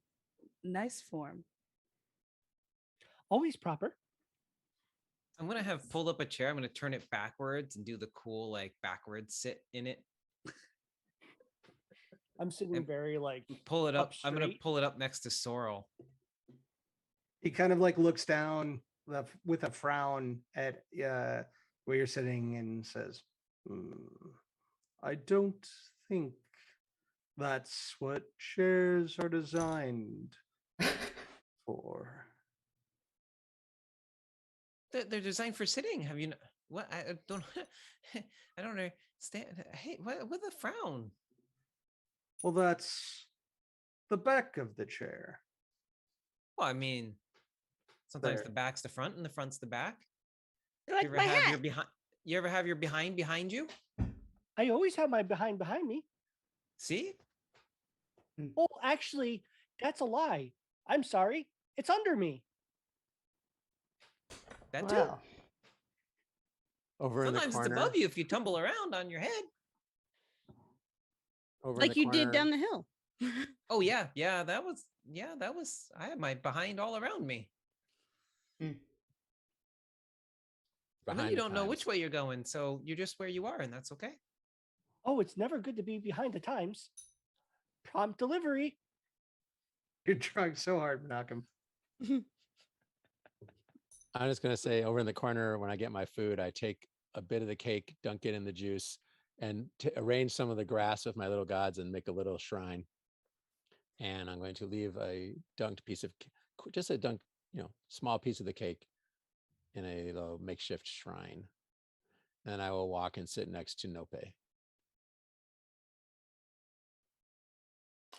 nice form. Always proper. I'm gonna have pulled up a chair. I'm gonna turn it backwards and do the cool like backwards sit in it. I'm sitting And very like Pull it up. I'm gonna straight. pull it up next to Sorrel. He kind of like looks down with a frown at where you're sitting and says, I don't think That's what chairs are designed for. They're designed for sitting. Have you? What? I don't. I don't understand. Hey, what? With a frown. Well, that's the back of the chair. Well, I mean, sometimes There. the back's the front and the front's the back. Like you ever my have hat. your behind? You ever have your behind you? I always have my behind me. See? Oh, actually, that's a lie. I'm sorry. It's under me. That too. Wow. Over in the Sometimes it's corner. above you if you tumble around on your head. Over in Like the you did corner. down the hill. Oh yeah, that was. I had my behind all around me. And then behind you the don't know which times. way you're going, so you're just where you are, and that's okay. Oh, it's never good to be behind the times. Prompt delivery. You're trying so hard, Malcolm. I'm just gonna say, over in the corner, when I get my food, I take a bit of the cake, dunk it in the juice, and arrange some of the grass with my little gods and make a little shrine. And I'm going to leave a dunked piece of, just a dunked, small piece of the cake in a little makeshift shrine. Then I will walk and sit next to Nope.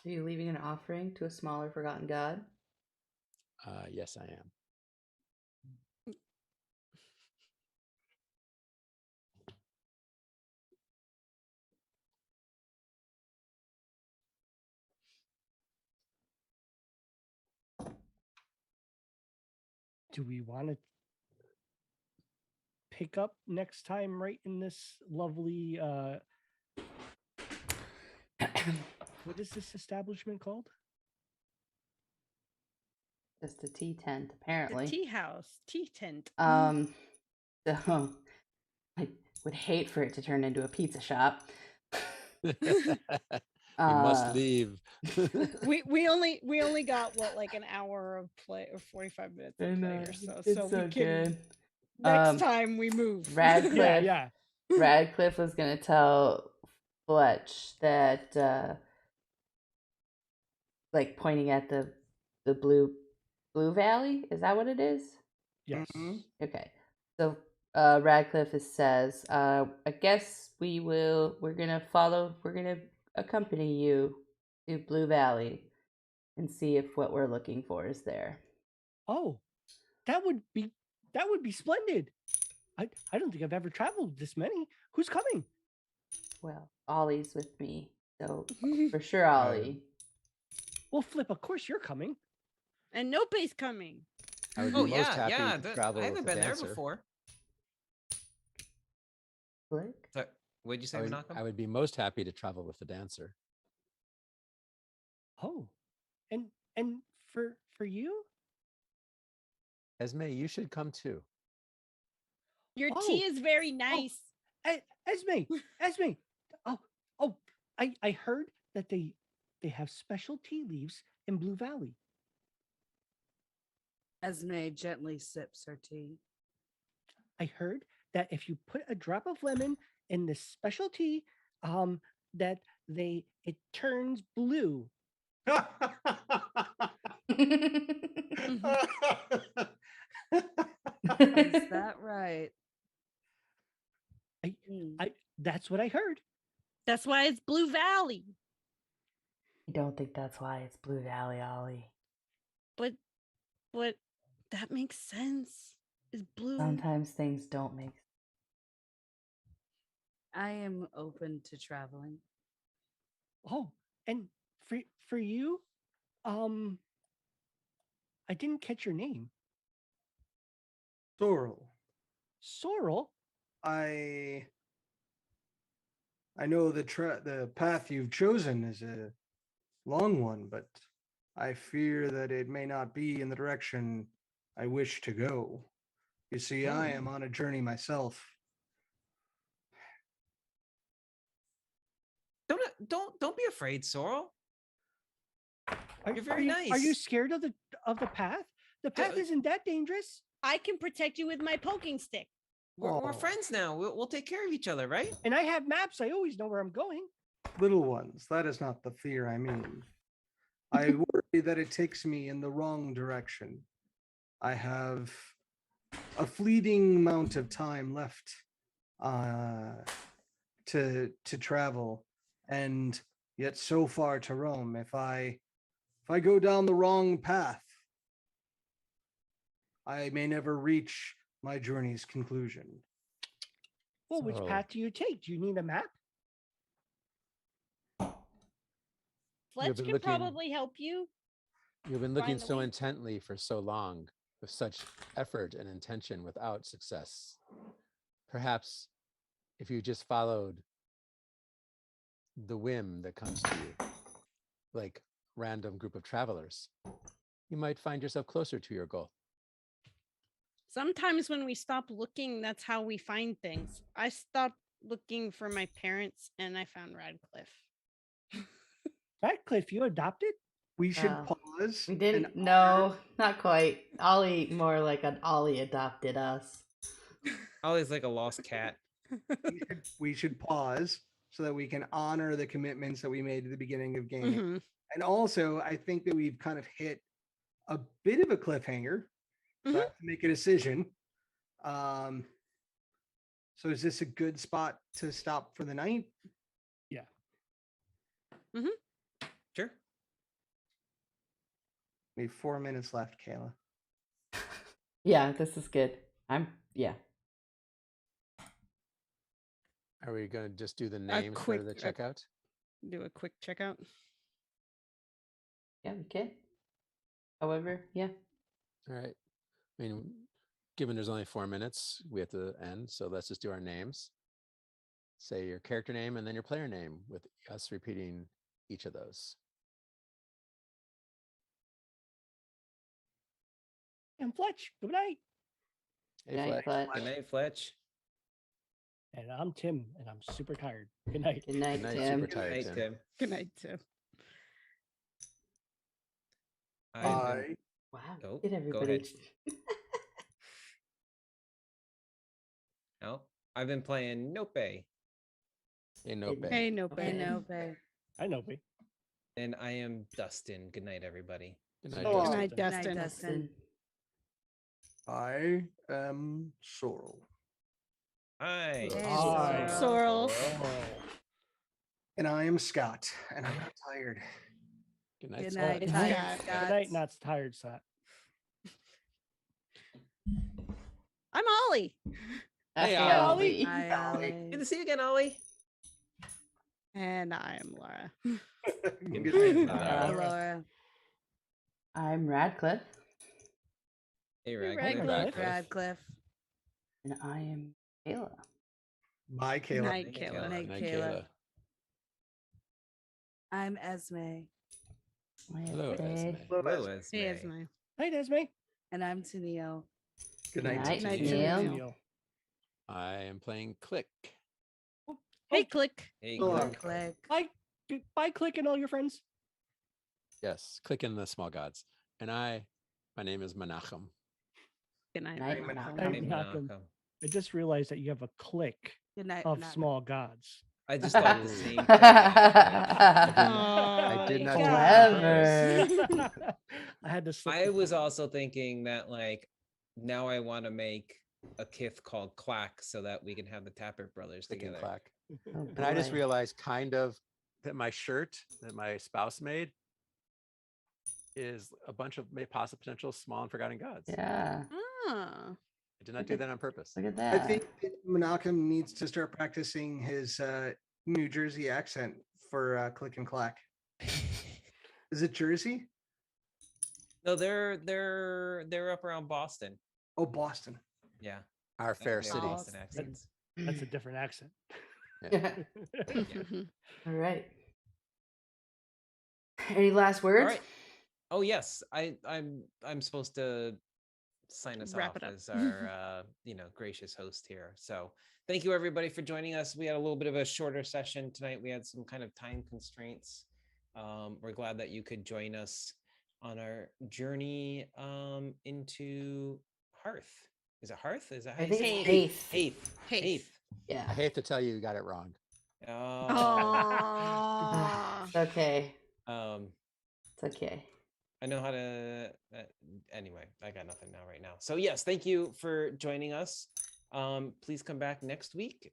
Are you leaving an offering to a smaller forgotten god? Yes, I am. Do we want to pick up next time right in this lovely what is this establishment called? Just a tea tent, The apparently. tea house, tea tent. So I would hate for it to turn into a pizza shop. We must leave. we only got what, like an hour of play or 45 minutes of play or so. It's So so we can good. next time we move. Radcliffe. Yeah. Radcliffe was gonna tell Fletch that, like, pointing at the blue valley. Is that what it is? Yes. Okay. So Radcliffe says, I guess we're gonna accompany you to Blue Valley and see if what we're looking for is there. Oh, that would be splendid. I don't think I've ever traveled this many. Who's coming? Well, Ollie's with me, so for sure Ollie. Well, Flip, of course you're coming. And Nope's coming. I would be Oh most yeah, happy to travel I haven't with a been there dancer. before. Flick? So, what'd you say, Malcolm? I would be most happy to travel with a dancer. Oh, and for you? Esme, you should come too. Your Oh. tea is very nice. Esme. Oh, I heard that they have special tea leaves in Blue Valley. Esme gently sips her tea. I heard that if you put a drop of lemon in this special tea, that it turns blue. Is that right? That's what I heard. That's why it's Blue Valley. I don't think that's why it's Blue Valley, Ollie. But that makes sense. Is blue. Sometimes things don't make sense. I am open to traveling. Oh, and for you, I didn't catch your name. Sorrel. Sorrel? I know the path you've chosen is a long one, but I fear that it may not be in the direction I wish to go. You see, I am on a journey myself. Don't be afraid, Sorrel. You're very are you, nice. Are you scared of the path? The path isn't that dangerous. I can protect you with my poking stick. We're friends now. We'll take care of each other, right? And I have maps. I always know where I'm going. Little ones, that is not the fear I mean. I worry that it takes me in the wrong direction. I have a fleeting amount of time left to travel, and yet so far to roam. If I go down the wrong path, I may never reach my journey's conclusion. Well, which So- path do you take? Do you need a map? Fletch been can looking- probably help you. You've been looking Find the so way. intently for so long, with such effort and intention without success. Perhaps if you just followed the whim that comes to you, like random group of travelers, you might find yourself closer to your goal. Sometimes when we stop looking, that's how we find things. I stopped looking for my parents and I found Radcliffe. Radcliffe, you adopted? We should Yeah. pause. We and didn't. No, not quite. Ollie, more like an Ollie adopted us. Ollie's like a lost cat. we should pause so that we can honor the commitments that we made at the beginning of game. Mhm. And also, I think that we've kind of hit a bit of a cliffhanger. So I have to make a decision. So is this a good spot to stop for the night? Sure. We have 4 minutes left, Kayla. Yeah, this is good. Yeah. Are we going to just do the A names quick- for the a- checkout? Do a quick checkout. Yeah, we can. However, yeah. All right. I mean, given there's only 4 minutes, we have to end. So let's just do our names. Say your character name and then your player name, with us repeating each of those. And Fletch, good night. Hey, Good night, Fletch. Fletch. Good night, Fletch. And I'm Tim, and I'm super tired. Good night. Good night, Good night, Tim. super Good tired, night, Tim. Tim. Good night, Tim. I've been- I Wow. Oh, Get go everybody. ahead. No, I've been playing Nope, Hey, no Good bay. Hey, no Okay. Hey, bad. no, babe. I know, B. and I am Dustin. Good night, everybody. Good So night, long. Good Dustin. night, Good night, Dustin. Dustin. I am Sorrel. Hi. Hey, Hi. Sorrel. And I am Scott. And I'm not tired. Good night, Good Scott. night, Good tired night. Good Scott. night, not tired, Scott. I'm Ollie. Hey, Hi, Ollie. Ollie. Hi, Ollie. Ollie. Good to see you again, Ollie. And I'm Laura. Good night, night. Hi, Laura. Laura. I'm Radcliffe, Hey, Hey, Radcliffe. Radcliffe. Radcliffe. and I am Kayla. Bye, Good Kayla. night, Good night, Kayla. Good night, Good night, Kayla. Kayla. I'm Esme. Hello, Esme. Hello, Esme. Hey, Esme. Night, Esme. And I'm Taneo. Good night. Night, Night, Neil. Neil. I am playing Click. Hey, Click. Hey, So long. Click. Click. Bye, Click, and all your friends. Yes, Click in the Small Gods. And my name is Menachem. Good night. Night, Malcolm. Night, Hey, Malcolm. Malcolm. I just realized that you have a clique Good night. of Malcolm. small gods. I just thought the same thing. actually. Aw, did you not guys. Clever. I had to slip I the was tongue. also thinking that, like, now I want to make a kith called Clack so that we can have the Tappert brothers Click and together. Clack. Oh, And I just boy. realized kind of that my shirt that my spouse made is a bunch of possible potential small and forgotten gods. Yeah. Ah. I did not do that on purpose. Look at I that. think that Menachem needs to start practicing his New Jersey accent for Click and Clack. Is it Jersey? No, they're up around Boston. Oh, Boston. Yeah. Our fair they have city. Boston accents. That's a different accent. Yeah. All right. Any last words? All right. Oh yes, I'm supposed to sign us Wrap off it up. as our gracious host here. So thank you everybody for joining us. We had a little bit of a shorter session tonight. We had some kind of time constraints. We're glad that you could join us on our journey into Hearth. Is it Hearth? Is that how I you think say it's it? Hæth. Hæth. Hæth. Hæth. Yeah. I hate to tell you, you got it wrong. Aw. It's okay. Um, It's okay. I know how to. Anyway, I got nothing now right now. So yes, thank you for joining us. Please come back next week.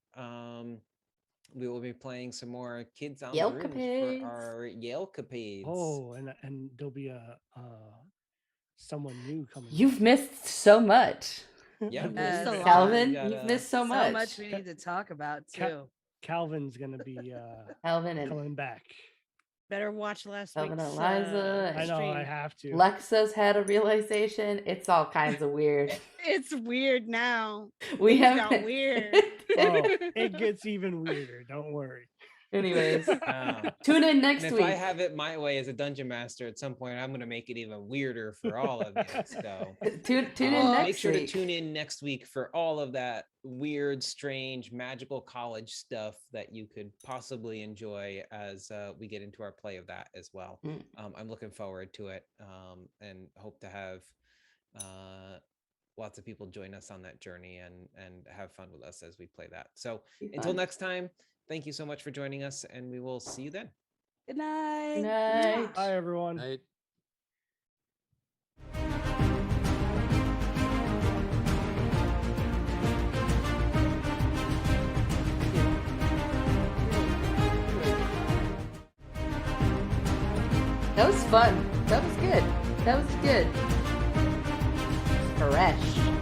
We will be playing some more Kids on the Roof Yelcapades. for our Yelcapades. Oh, and there'll be a someone new coming. You've missed so much. Yeah, Yes. we Calvin, got, you've missed so much. we need to talk about Ca- too. Calvin's gonna be Calvin and coming back. Better watch last Calvin week's and Eliza. I know I stream. have to. Lexa's had a realization. It's all kinds of weird. It's weird now. We Things have got weird. Oh, it gets even weirder. Don't worry. Anyways, Uh, tune in next and if week. I have it my way as a dungeon master, at some point I'm going to make it even weirder for all of you. So Tune in next make sure week. to tune in next week for all of that weird, strange, magical college stuff that you could possibly enjoy as we get into our play of that as well. Mm. I'm looking forward to it, and hope to have lots of people join us on that journey and have fun with us as we play that. So Be until fun. next time, thank you so much for joining us, and we will see you then. Good night. Good night. Bye, everyone. Night. That was fun. That was good. That was good. Fresh.